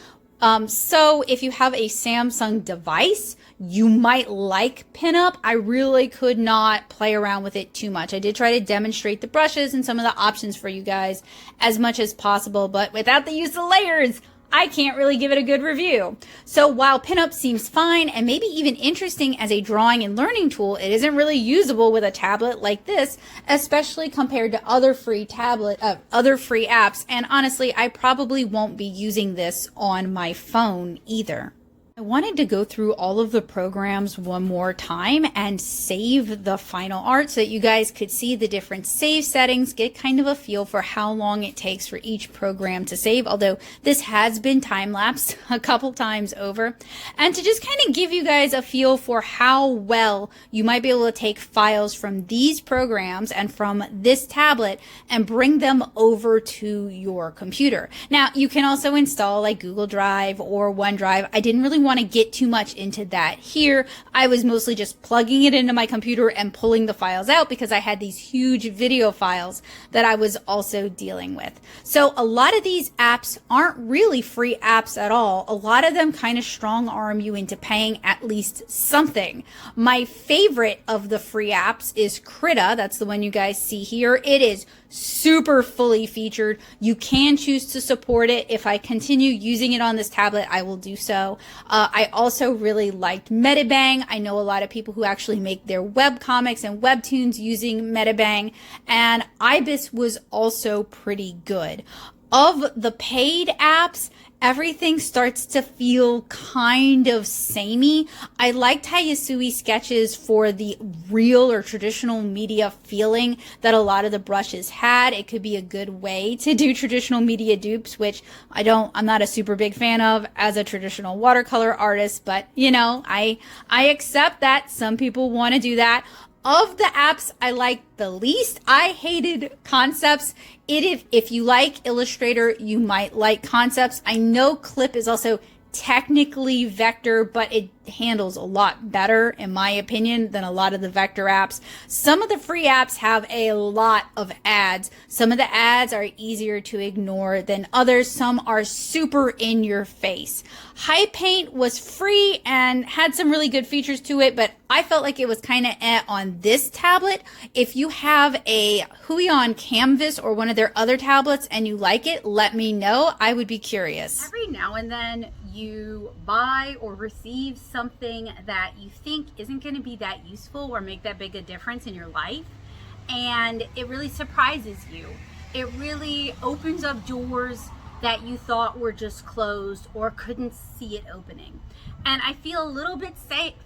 Speaker 1: So if you have a Samsung device, you might like Penup. I really could not play around with it too much. I did try to demonstrate the brushes and some of the options for you guys as much as possible, but without the use of layers, I can't really give it a good review. So while Penup seems fine and maybe even interesting as a drawing and learning tool, it isn't really usable with a tablet like this, especially compared to other free apps. And honestly, I probably won't be using this on my phone either. I wanted to go through all of the programs one more time and save the final art so that you guys could see the different save settings, get kind of a feel for how long it takes for each program to save, although this has been time-lapsed a couple times over, and to just kind of give you guys a feel for how well you might be able to take files from these programs and from this tablet and bring them over to your computer. Now, you can also install like Google Drive or OneDrive. I didn't really want to get too much into that here. I was mostly just plugging it into my computer and pulling the files out because I had these huge video files that I was also dealing with. So a lot of these apps aren't really free apps at all. A lot of them kind of strong arm you into paying at least something. My favorite of the free apps is Krita. That's the one you guys see here. It is super fully featured. You can choose to support it. If I continue using it on this tablet, I will do so. I also really liked Medibang. I know a lot of people who actually make their web comics and webtoons using Medibang, and Ibis was also pretty good. Of the paid apps, everything starts to feel kind of samey. I like Tayasui Sketches for the real or traditional media feeling that a lot of the brushes had. It could be a good way to do traditional media dupes, which I'm not a super big fan of as a traditional watercolor artist, but you know, I accept that some people want to do that. Of the apps I liked the least, I hated Concepts. If you like Illustrator, you might like Concepts. I know Clip is also technically vector, but it handles a lot better, in my opinion, than a lot of the vector apps. Some of the free apps have a lot of ads. Some of the ads are easier to ignore than others. Some are super in your face. HiPaint was free and had some really good features to it, but I felt like it was kind of on this tablet. If you have a Huion Canvas or one of their other tablets and you like it, let me know. I would be curious. Every now and then you buy or receive something that you think isn't going to be that useful or make that big a difference in your life, and it really surprises you. It really opens up doors that you thought were just closed or couldn't see it opening. And I feel a little bit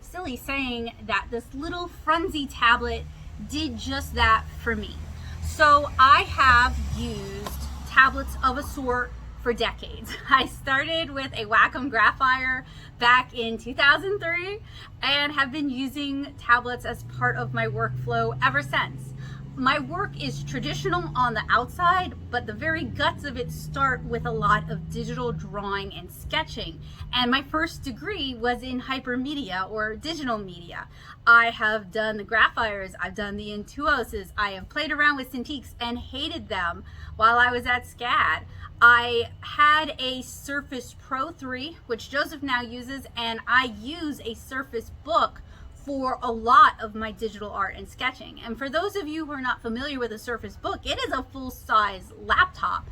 Speaker 1: silly saying that this little Frunsi tablet did just that for me. So I have used tablets of a sort for decades. I started with a Wacom Graphier back in 2003 and have been using tablets as part of my workflow ever since. My work is traditional on the outside, but the very guts of it start with a lot of digital drawing and sketching. And my first degree was in hypermedia or digital media. I have done the Graphiers, I've done the Intuoses, I have played around with Cintiqs and hated them while I was at SCAD. I had a Surface Pro 3, which Joseph now uses, and I use a Surface Book for a lot of my digital art and sketching. And for those of you who are not familiar with a Surface Book, it is a full-size laptop.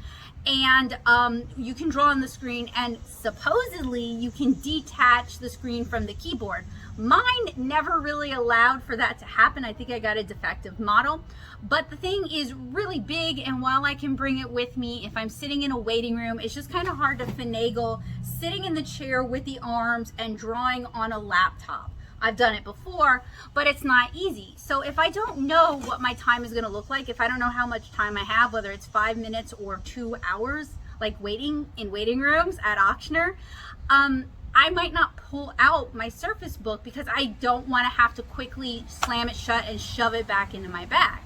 Speaker 1: And you can draw on the screen, and supposedly you can detach the screen from the keyboard. Mine never really allowed for that to happen. I think I got a defective model. But the thing is really big, and while I can bring it with me if I'm sitting in a waiting room, it's just kind of hard to finagle sitting in the chair with the arms and drawing on a laptop. I've done it before, but it's not easy. So if I don't know what my time is going to look like, if I don't know how much time I have, whether it's 5 minutes or 2 hours, like waiting in waiting rooms at Auctioner, I might not pull out my Surface Book because I don't want to have to quickly slam it shut and shove it back into my bag.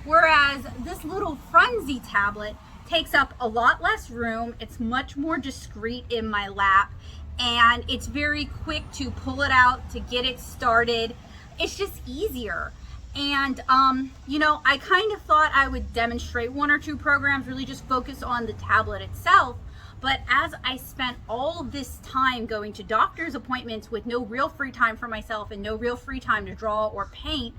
Speaker 1: Whereas this little Frunsi tablet takes up a lot less room. It's much more discreet in my lap, and it's very quick to pull it out, to get it started. It's just easier. And you know, I kind of thought I would demonstrate 1 or 2 programs, really just focus on the tablet itself. But as I spent all of this time going to doctor's appointments with no real free time for myself and no real free time to draw or paint,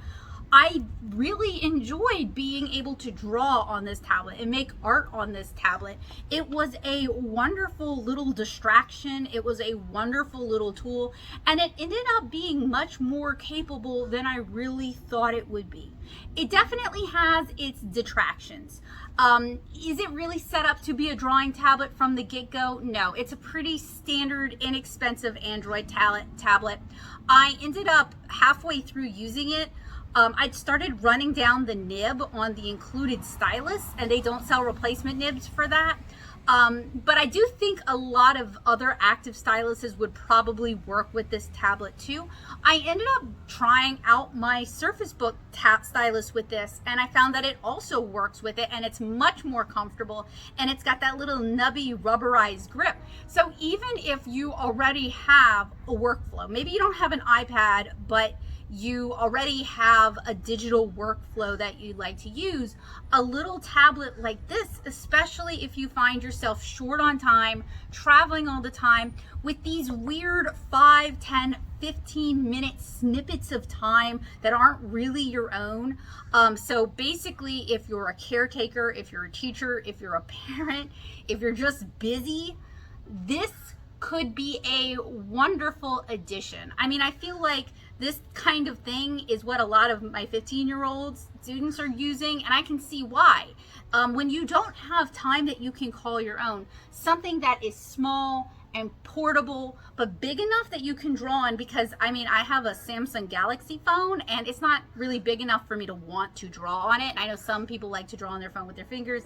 Speaker 1: I really enjoyed being able to draw on this tablet and make art on this tablet. It was a wonderful little distraction. It was a wonderful little tool, and it ended up being much more capable than I really thought it would be. It definitely has its detractions. Is it really set up to be a drawing tablet from the get-go? No, it's a pretty standard, inexpensive Android tablet. I ended up halfway through using it. I'd started running down the nib on the included Stylus, and they don't sell replacement nibs for that. But I do think a lot of other active styluses would probably work with this tablet too. I ended up trying out my Surface Book stylus with this, and I found that it also works with it, and it's much more comfortable, and it's got that little nubby rubberized grip. So even if you already have a workflow, maybe you don't have an iPad, but you already have a digital workflow that you'd like to use, a little tablet like this, especially if you find yourself short on time, traveling all the time, with these weird 5, 10, 15-minute snippets of time that aren't really your own. So basically, if you're a caretaker, if you're a teacher, if you're a parent, if you're just busy, this could be a wonderful addition. I mean, I feel like this kind of thing is what a lot of my 15-year-old students are using, and I can see why. When you don't have time that you can call your own, something that is small and portable, but big enough that you can draw on, because I mean, I have a Samsung Galaxy phone and it's not really big enough for me to want to draw on it. And I know some people like to draw on their phone with their fingers.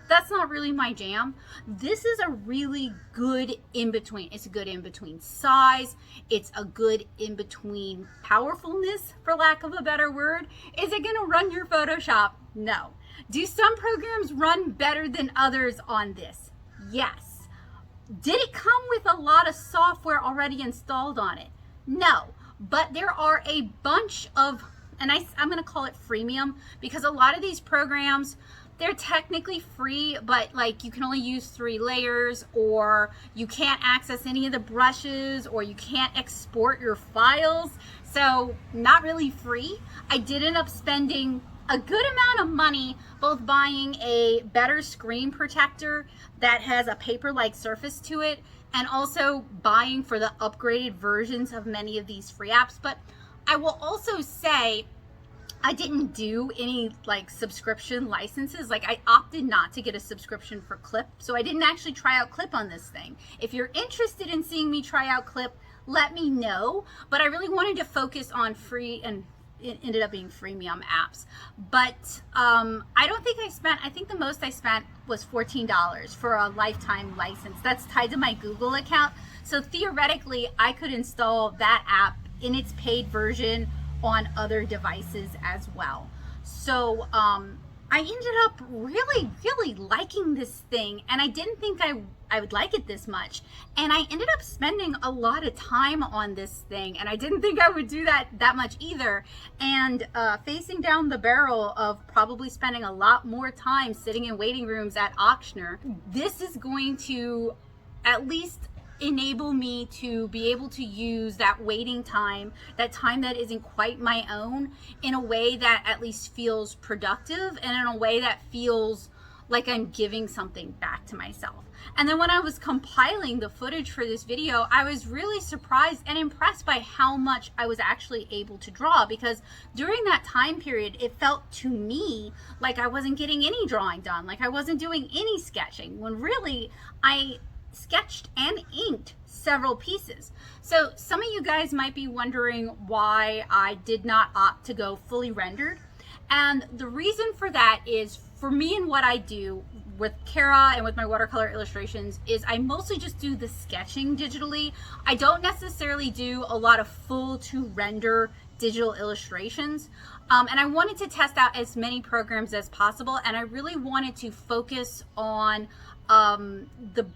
Speaker 1: That's not really my jam. This is a really good in-between. It's a good in-between size. It's a good in-between powerfulness, for lack of a better word. Is it gonna run your Photoshop? No. Do some programs run better than others on this? Yes. Did it come with a lot of software already installed on it? No, but there are a bunch of, and I'm gonna call it freemium, because a lot of these programs, they're technically free, but like you can only use 3 layers, or you can't access any of the brushes, or you can't export your files. So not really free. I did end up spending a good amount of money both buying a better screen protector that has a paper-like surface to it, and also buying for the upgraded versions of many of these free apps. But I will also say I didn't do any like subscription licenses. Like I opted not to get a subscription for Clip, so I didn't actually try out Clip on this thing. If you're interested in seeing me try out Clip, let me know. But I really wanted to focus on free, and it ended up being freemium apps. But I don't think I think the most I spent was $14 for a lifetime license. That's tied to my Google account. So theoretically, I could install that app in its paid version on other devices as well. So I ended up really liking this thing, and I didn't think I would like it this much. And I ended up spending a lot of time on this thing, and I didn't think I would do that much either. And facing down the barrel of probably spending a lot more time sitting in waiting rooms at Auctioner, this is going to at least enable me to be able to use that waiting time, that time that isn't quite my own, in a way that at least feels productive, and in a way that feels like I'm giving something back to myself. And then when I was compiling the footage for this video, I was really surprised and impressed by how much I was actually able to draw, because during that time period, it felt to me like I wasn't getting any drawing done, like I wasn't doing any sketching, when really I sketched and inked several pieces. So some of you guys might be wondering why I did not opt to go fully rendered. And the reason for that is, for me and what I do with Kara and with my watercolor illustrations, is I mostly just do the sketching digitally. I don't necessarily do a lot of full to render digital illustrations. And I wanted to test out as many programs as possible, and I really wanted to focus on the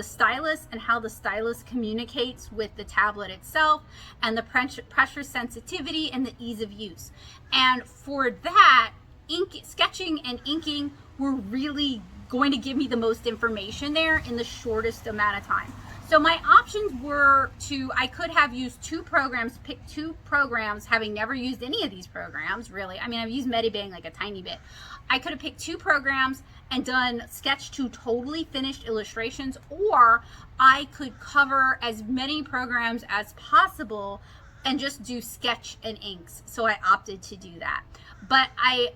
Speaker 1: stylus and how the stylus communicates with the tablet itself, and the pressure sensitivity and the ease of use. And for that, sketching and inking were really going to give me the most information there in the shortest amount of time. So my options were I could have used 2 programs, picked 2 programs, having never used any of these programs, really. I mean, I've used Medibang like a tiny bit. I could have picked 2 programs and done sketch to totally finished illustrations, or I could cover as many programs as possible and just do sketch and inks. So I opted to do that. But I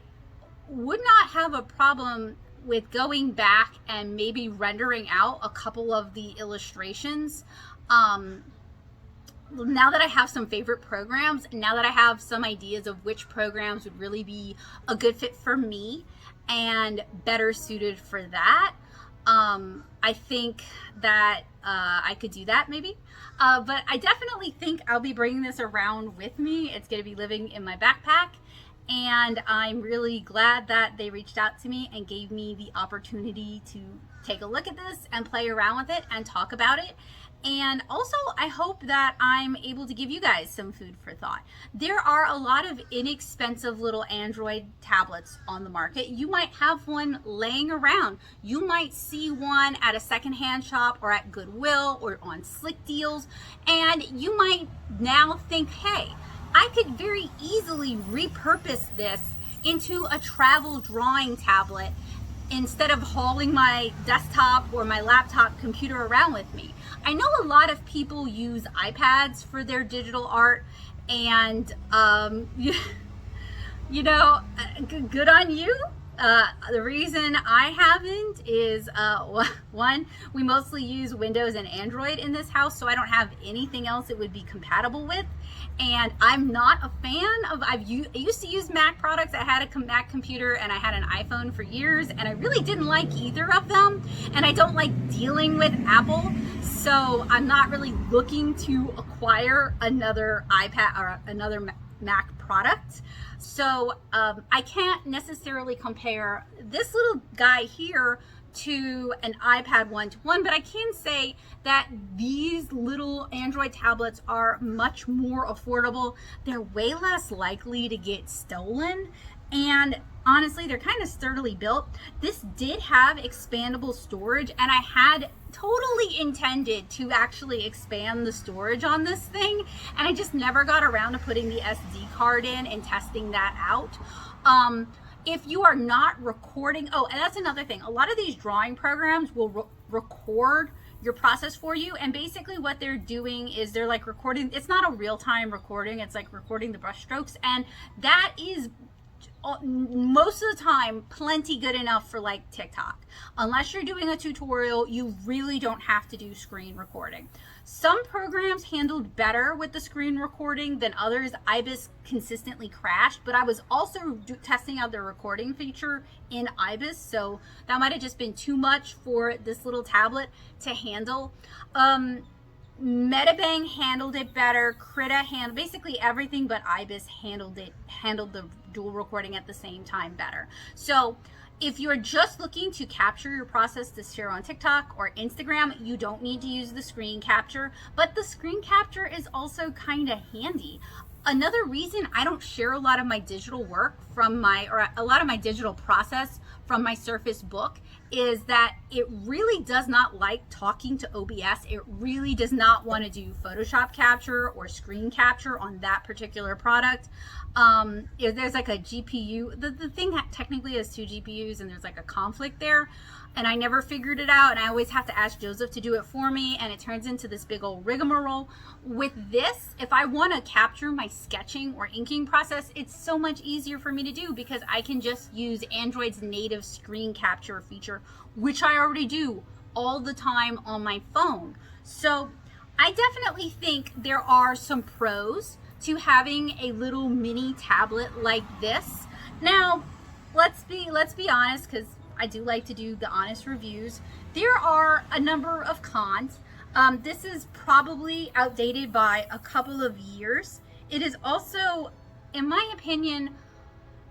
Speaker 1: would not have a problem with going back and maybe rendering out a couple of the illustrations. Now that I have some favorite programs, now that I have some ideas of which programs would really be a good fit for me and better suited for that, I think that I could do that maybe. But I definitely think I'll be bringing this around with me. It's going to be living in my backpack. And I'm really glad that they reached out to me and gave me the opportunity to take a look at this and play around with it and talk about it. And also, I hope that I'm able to give you guys some food for thought. There are a lot of inexpensive little Android tablets on the market. You might have one laying around. You might see one at a secondhand shop or at Goodwill or on Slick Deals. And you might now think, hey, I could very easily repurpose this into a travel drawing tablet instead of hauling my desktop or my laptop computer around with me. I know a lot of people use iPads for their digital art, and you know, good on you. The reason I haven't is, one, we mostly use Windows and Android in this house, so I don't have anything else it would be compatible with. And I'm not a fan of, I used to use Mac products. I had a Mac computer and I had an iPhone for years, and I really didn't like either of them. And I don't like dealing with Apple, so I'm not really looking to acquire another iPad or another Mac product. So I can't necessarily compare this little guy here to an iPad one-to-one, but I can say that these little Android tablets are much more affordable. They're way less likely to get stolen, and honestly, they're kind of sturdily built. This did have expandable storage, and I had totally intended to actually expand the storage on this thing, and I just never got around to putting the SD card in and testing that out. If you are not recording, oh, and that's another thing, a lot of these drawing programs will record your process for you, and basically what they're doing is they're like recording. It's not a real-time recording, it's like recording the brush strokes, and that is most of the time plenty good enough for like TikTok. Unless you're doing a tutorial, you really don't have to do screen recording. Some programs handled better with the screen recording than others. IBIS consistently crashed, but I was also testing out the recording feature in IBIS, so that might have just been too much for this little tablet to handle. Medibang handled it better. Krita handled basically everything, but IBIS handled the dual recording at the same time better. So if you're just looking to capture your process to share on TikTok or Instagram, you don't need to use the screen capture, but the screen capture is also kind of handy. Another reason I don't share a lot of my digital work or a lot of my digital process from my Surface Book is that it really does not like talking to OBS. It really does not want to do Photoshop capture or screen capture on that particular product. If there's like a GPU, the thing that technically has two GPUs, and there's like a conflict there, and I never figured it out, and I always have to ask Joseph to do it for me, and it turns into this big old rigmarole. With this, if I want to capture my sketching or inking process, it's so much easier for me to do because I can just use Android's native screen capture feature, which I already do all the time on my phone. So I definitely think there are some pros to having a little mini tablet like this. Now, let's be honest, because I do like to do the honest reviews. There are a number of cons. This is probably outdated by a couple of years. It is also, in my opinion,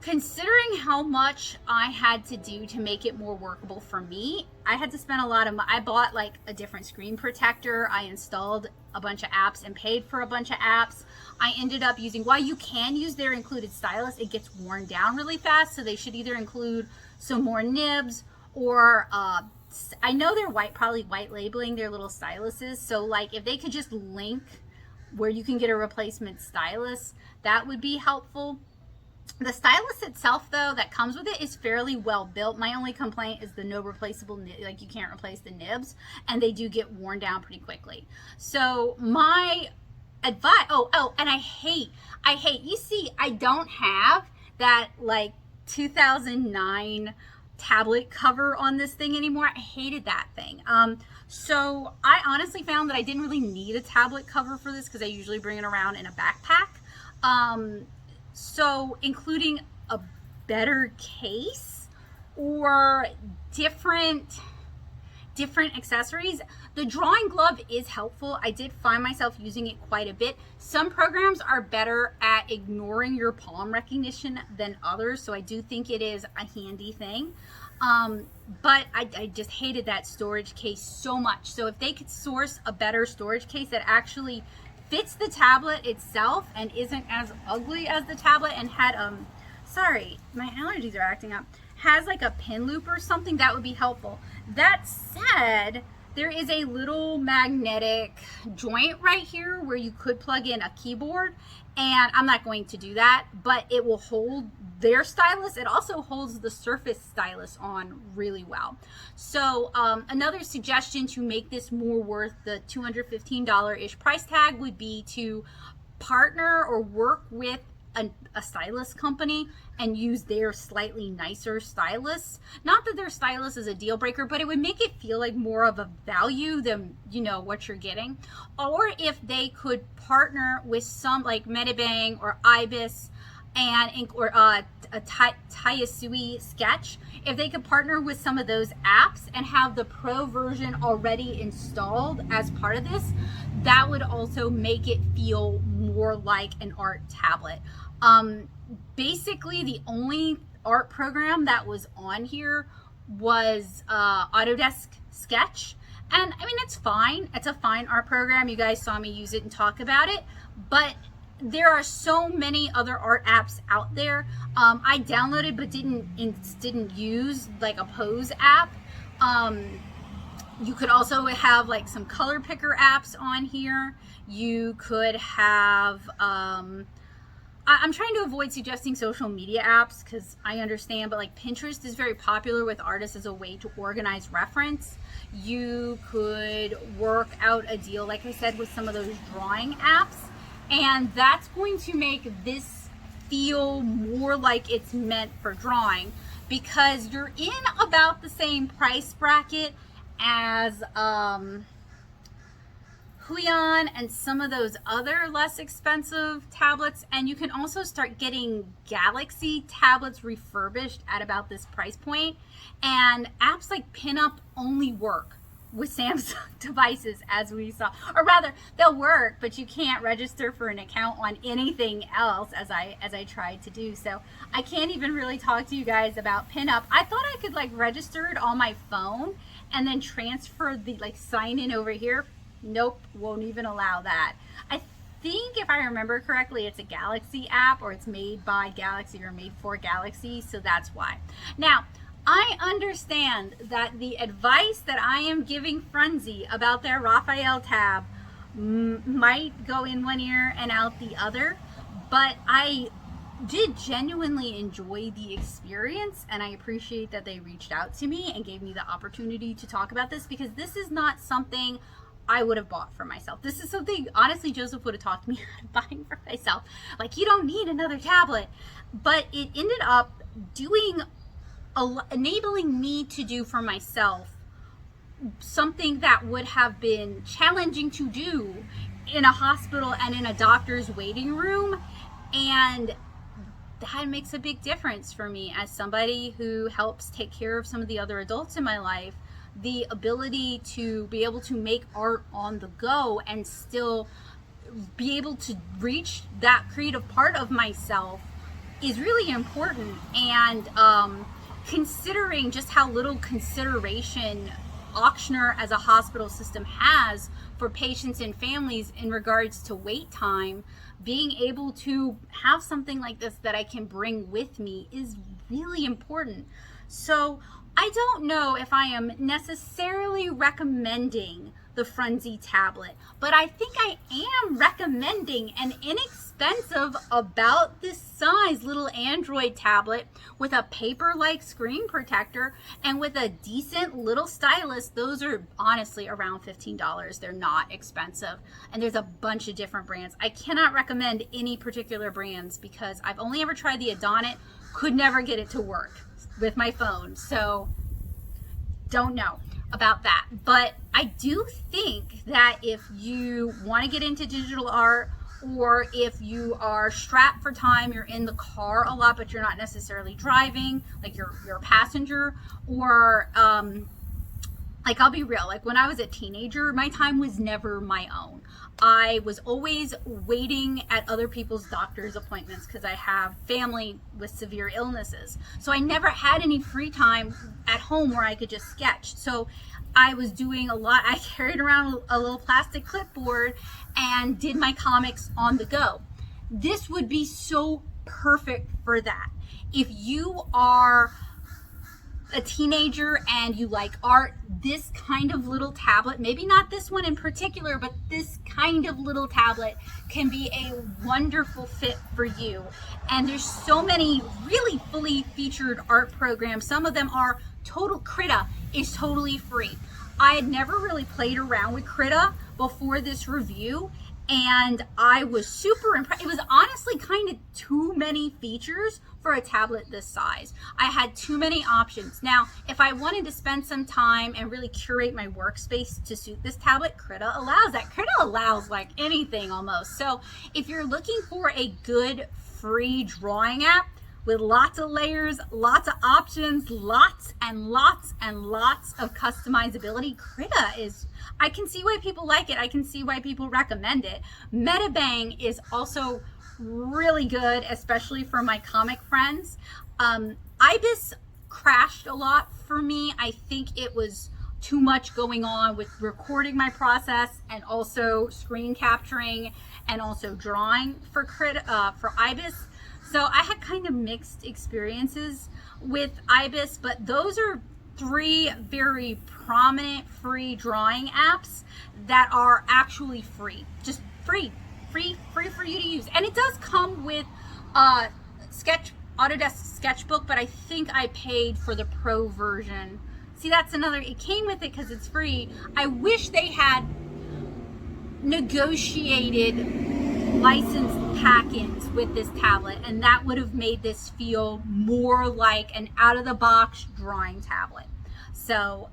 Speaker 1: considering how much I had to do to make it more workable for me, I had to spend a lot of money. I bought like a different screen protector. I installed a bunch of apps and paid for a bunch of apps. I ended up using, while you can use their included stylus, it gets worn down really fast. So they should either include some more nibs or I know they're probably white labeling their little styluses. So like if they could just link where you can get a replacement stylus, that would be helpful. The stylus itself, though, that comes with it is fairly well built. My only complaint is the no replaceable nib, like you can't replace the nibs, and they do get worn down pretty quickly. So my advice, and I hate, you see, I don't have that like 2009 tablet cover on this thing anymore. I hated that thing. So I honestly found that I didn't really need a tablet cover for this because I usually bring it around in a backpack. So including a better case or different accessories. The drawing glove is helpful. I did find myself using it quite a bit. Some programs are better at ignoring your palm recognition than others, so I do think it is a handy thing. But I just hated that storage case so much. So if they could source a better storage case that actually fits the tablet itself and isn't as ugly as the tablet and had sorry, my allergies are acting up, has like a pin loop or something, that would be helpful. That said, there is a little magnetic joint right here where you could plug in a keyboard, and I'm not going to do that, but it will hold their stylus. It also holds the Surface stylus on really well. So another suggestion to make this more worth the $215-ish price tag would be to partner or work with a stylus company and use their slightly nicer stylus. Not that their stylus is a deal breaker, but it would make it feel like more of a value than, you know, what you're getting. Or if they could partner with some like Medibang or IBIS or a Tayasui Sketch, if they could partner with some of those apps and have the pro version already installed as part of this, that would also make it feel more like an art tablet. Basically, the only art program that was on here was Autodesk Sketch. And I mean, it's fine. It's a fine art program. You guys saw me use it and talk about it. But there are so many other art apps out there. I downloaded but didn't use like a Pose app. You could also have like some color picker apps on here. You could have, I'm trying to avoid suggesting social media apps because I understand, but like Pinterest is very popular with artists as a way to organize reference. You could work out a deal, like I said, with some of those drawing apps, and that's going to make this feel more like it's meant for drawing because you're in about the same price bracket as Huion and some of those other less expensive tablets, and you can also start getting Galaxy tablets refurbished at about this price point. And apps like Penup only work with Samsung devices, as we saw, or rather they'll work, but you can't register for an account on anything else, as I tried to do. So I can't even really talk to you guys about Penup. I thought I could like register it on my phone and then transfer the like sign in over here. Nope, won't even allow that. I think if I remember correctly, it's a Galaxy app, or it's made by Galaxy or made for Galaxy, so that's why. Now, I understand that the advice that I am giving Frunsi about their Raphael tab might go in one ear and out the other, but I did genuinely enjoy the experience, and I appreciate that they reached out to me and gave me the opportunity to talk about this, because this is not something I would have bought for myself. This is something, honestly, Joseph would have talked me out of buying for myself. Like, you don't need another tablet. But it ended up enabling me to do for myself something that would have been challenging to do in a hospital and in a doctor's waiting room. And that makes a big difference for me as somebody who helps take care of some of the other adults in my life. The ability to be able to make art on the go and still be able to reach that creative part of myself is really important. And considering just how little consideration Auctioner as a hospital system has for patients and families in regards to wait time, being able to have something like this that I can bring with me is really important. So I don't know if I am necessarily recommending the Frunsi tablet, but I think I am recommending an inexpensive, about this size little Android tablet with a paper-like screen protector and with a decent little stylus. Those are honestly around $15. They're not expensive, and there's a bunch of different brands. I cannot recommend any particular brands because I've only ever tried the Adonit, could never get it to work with my phone, so don't know about that. But I do think that if you want to get into digital art, or if you are strapped for time, you're in the car a lot but you're not necessarily driving, like you're a passenger, or like, I'll be real, like when I was a teenager, my time was never my own. I was always waiting at other people's doctor's appointments because I have family with severe illnesses. So I never had any free time at home where I could just sketch. So I was doing a lot. I carried around a little plastic clipboard and did my comics on the go. This would be so perfect for that. If you are a teenager and you like art, this kind of little tablet, maybe not this one in particular, but this kind of little tablet can be a wonderful fit for you. And there's so many really fully featured art programs. Some of them are Krita is totally free. I had never really played around with Krita before this review, and I was super impressed. It was honestly kind of too many features for a tablet this size. I had too many options. Now, if I wanted to spend some time and really curate my workspace to suit this tablet, Krita allows that. Krita allows like anything almost. So if you're looking for a good free drawing app with lots of layers, lots of options, lots and lots and lots of customizability, Krita is, I can see why people like it. I can see why people recommend it. Medibang is also really good, especially for my comic friends. IBIS crashed a lot for me. I think it was too much going on with recording my process and also screen capturing and also drawing for IBIS. So I had kind of mixed experiences with IBIS, but those are three very prominent free drawing apps that are actually free, just free for you to use. And it does come with Autodesk Sketchbook, but I think I paid for the pro version. See, that's another, it came with it because it's free. I wish they had negotiated licensed pack-ins with this tablet, and that would have made this feel more like an out-of-the-box drawing tablet. So,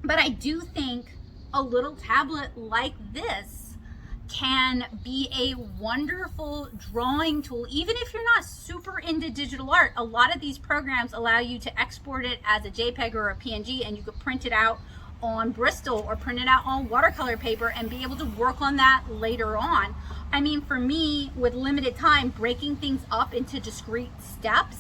Speaker 1: but I do think a little tablet like this can be a wonderful drawing tool, even if you're not super into digital art. A lot of these programs allow you to export it as a JPEG or a PNG, and you could print it out on Bristol or print it out on watercolor paper and be able to work on that later on. I mean, for me, with limited time, breaking things up into discrete steps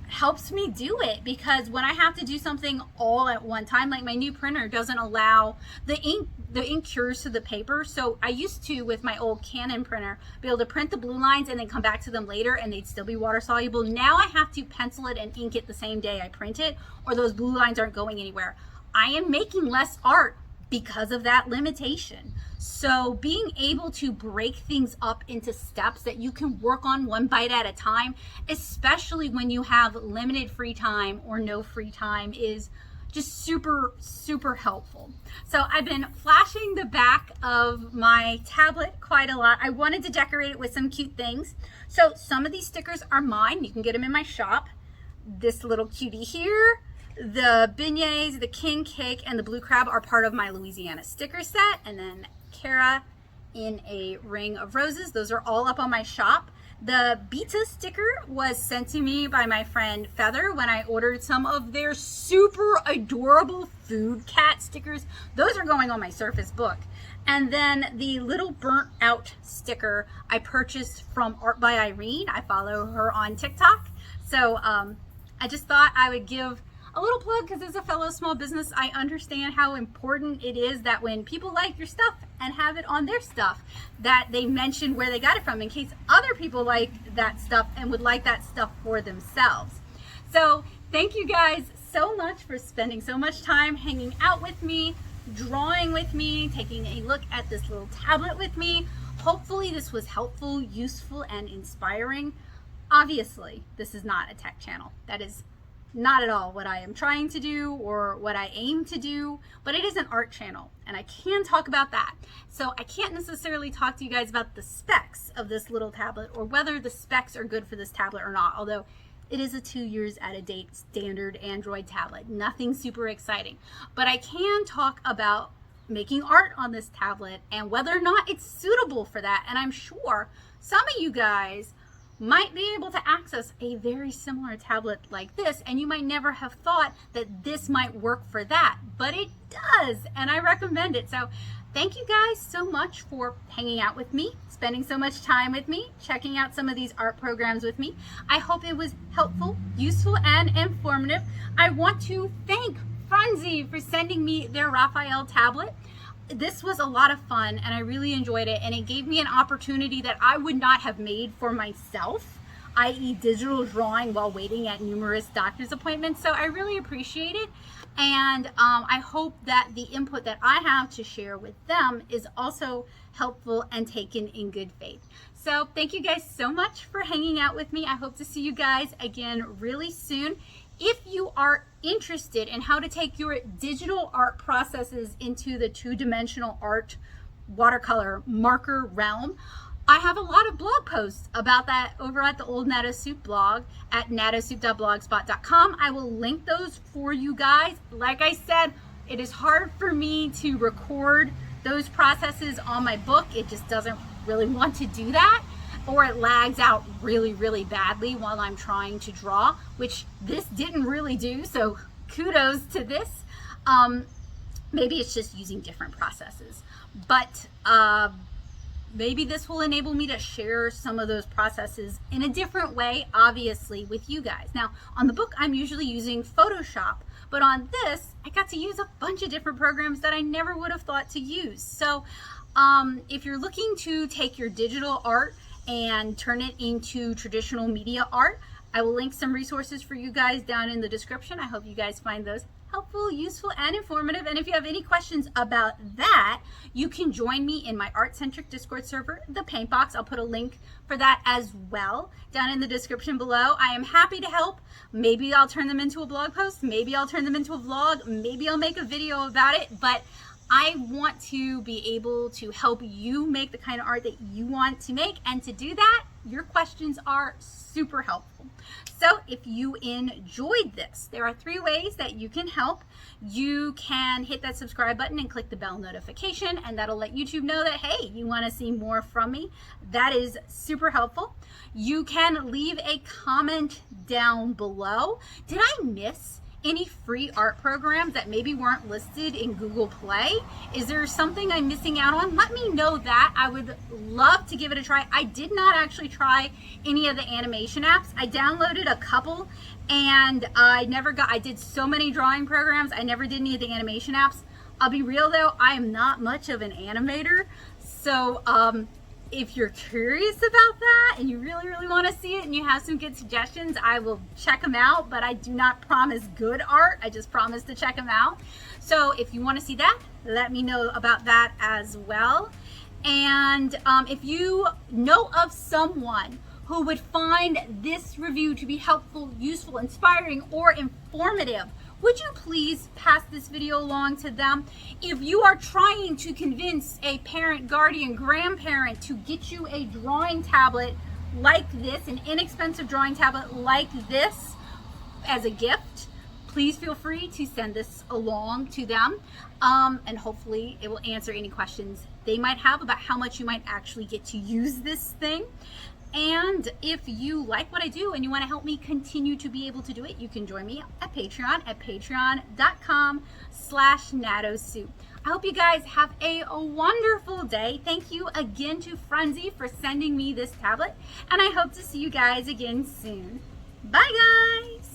Speaker 1: helps me do it, because when I have to do something all at one time, like my new printer doesn't allow the ink cures to the paper. So I used to, with my old Canon printer, be able to print the blue lines and then come back to them later and they'd still be water soluble. Now I have to pencil it and ink it the same day I print it, or those blue lines aren't going anywhere. I am making less art because of that limitation. So being able to break things up into steps that you can work on one bite at a time, especially when you have limited free time or no free time, is just super, super helpful. So I've been flashing the back of my tablet quite a lot. I wanted to decorate it with some cute things. So some of these stickers are mine. You can get them in my shop. This little cutie here, the beignets, the king cake, and the blue crab are part of my Louisiana sticker set. And then Kara in a ring of roses. Those are all up on my shop. The beta sticker was sent to me by my friend Feather when I ordered some of their super adorable food cat stickers. Those are going on my Surface Book. And then the little burnt out sticker I purchased from Art by Irene. I follow her on TikTok. So I just thought I would give a little plug, because as a fellow small business, I understand how important it is that when people like your stuff and have it on their stuff, that they mention where they got it from, in case other people like that stuff and would like that stuff for themselves. So thank you guys so much for spending so much time hanging out with me, drawing with me, taking a look at this little tablet with me. Hopefully this was helpful, useful, and inspiring. Obviously, this is not a tech channel. That is not at all what I am trying to do or what I aim to do, but it is an art channel and I can talk about that. So I can't necessarily talk to you guys about the specs of this little tablet or whether the specs are good for this tablet or not, although it is a 2 years out of date standard Android tablet. Nothing super exciting, but I can talk about making art on this tablet and whether or not it's suitable for that. And I'm sure some of you guys might be able to access a very similar tablet like this, and you might never have thought that this might work for that, but it does, and I recommend it. So thank you guys so much for hanging out with me, spending so much time with me, checking out some of these art programs with me. I hope it was helpful, useful, and informative. I want to thank Frunsi for sending me their Raphael tablet. This was a lot of fun and I really enjoyed it, and it gave me an opportunity that I would not have made for myself. i.e. digital drawing while waiting at numerous doctor's appointments. So I really appreciate it. And I hope that the input that I have to share with them is also helpful and taken in good faith. So thank you guys so much for hanging out with me. I hope to see you guys again really soon. If you are interested in how to take your digital art processes into the two-dimensional art watercolor marker realm, I have a lot of blog posts about that over at the old Natosoup blog at natosoup.blogspot.com. I will link those for you guys. Like I said, it is hard for me to record those processes on my book. It just doesn't really want to do that, or it lags out really, really badly while I'm trying to draw, which this didn't really do, so kudos to this. Maybe it's just using different processes, but maybe this will enable me to share some of those processes in a different way, obviously, with you guys. Now, on the book, I'm usually using Photoshop, but on this, I got to use a bunch of different programs that I never would have thought to use. So if you're looking to take your digital art and turn it into traditional media art, I will link some resources for you guys down in the description. I hope you guys find those helpful, useful, and informative. And if you have any questions about that, you can join me in my art-centric Discord server, the Paint Box. I'll put a link for that as well down in the description below. I am happy to help. Maybe I'll turn them into a blog post. Maybe I'll turn them into a vlog. Maybe I'll make a video about it. But I want to be able to help you make the kind of art that you want to make. And to do that, your questions are super helpful. So if you enjoyed this, there are 3 ways that you can help. You can hit that subscribe button and click the bell notification, and that'll let YouTube know that, hey, you want to see more from me. That is super helpful. You can leave a comment down below. Did I miss any free art programs that maybe weren't listed in Google Play? Is there something I'm missing out on? Let me know that. I would love to give it a try. I did not actually try any of the animation apps. I downloaded a couple and I did so many drawing programs. I never did any of the animation apps. I'll be real though, I am not much of an animator. So if you're curious about that and you really, really want to see it and you have some good suggestions, I will check them out, but I do not promise good art. I just promise to check them out. So if you want to see that, let me know about that as well. And if you know of someone who would find this review to be helpful, useful, inspiring, or informative, would you please pass this video along to them? If you are trying to convince a parent, guardian, grandparent to get you a drawing tablet like this, an inexpensive drawing tablet like this as a gift, please feel free to send this along to them. And hopefully it will answer any questions they might have about how much you might actually get to use this thing. And if you like what I do and you want to help me continue to be able to do it, you can join me at Patreon at patreon.com/natosoup. I hope you guys have a wonderful day. Thank you again to Frunsi for sending me this tablet, and I hope to see you guys again soon. Bye guys!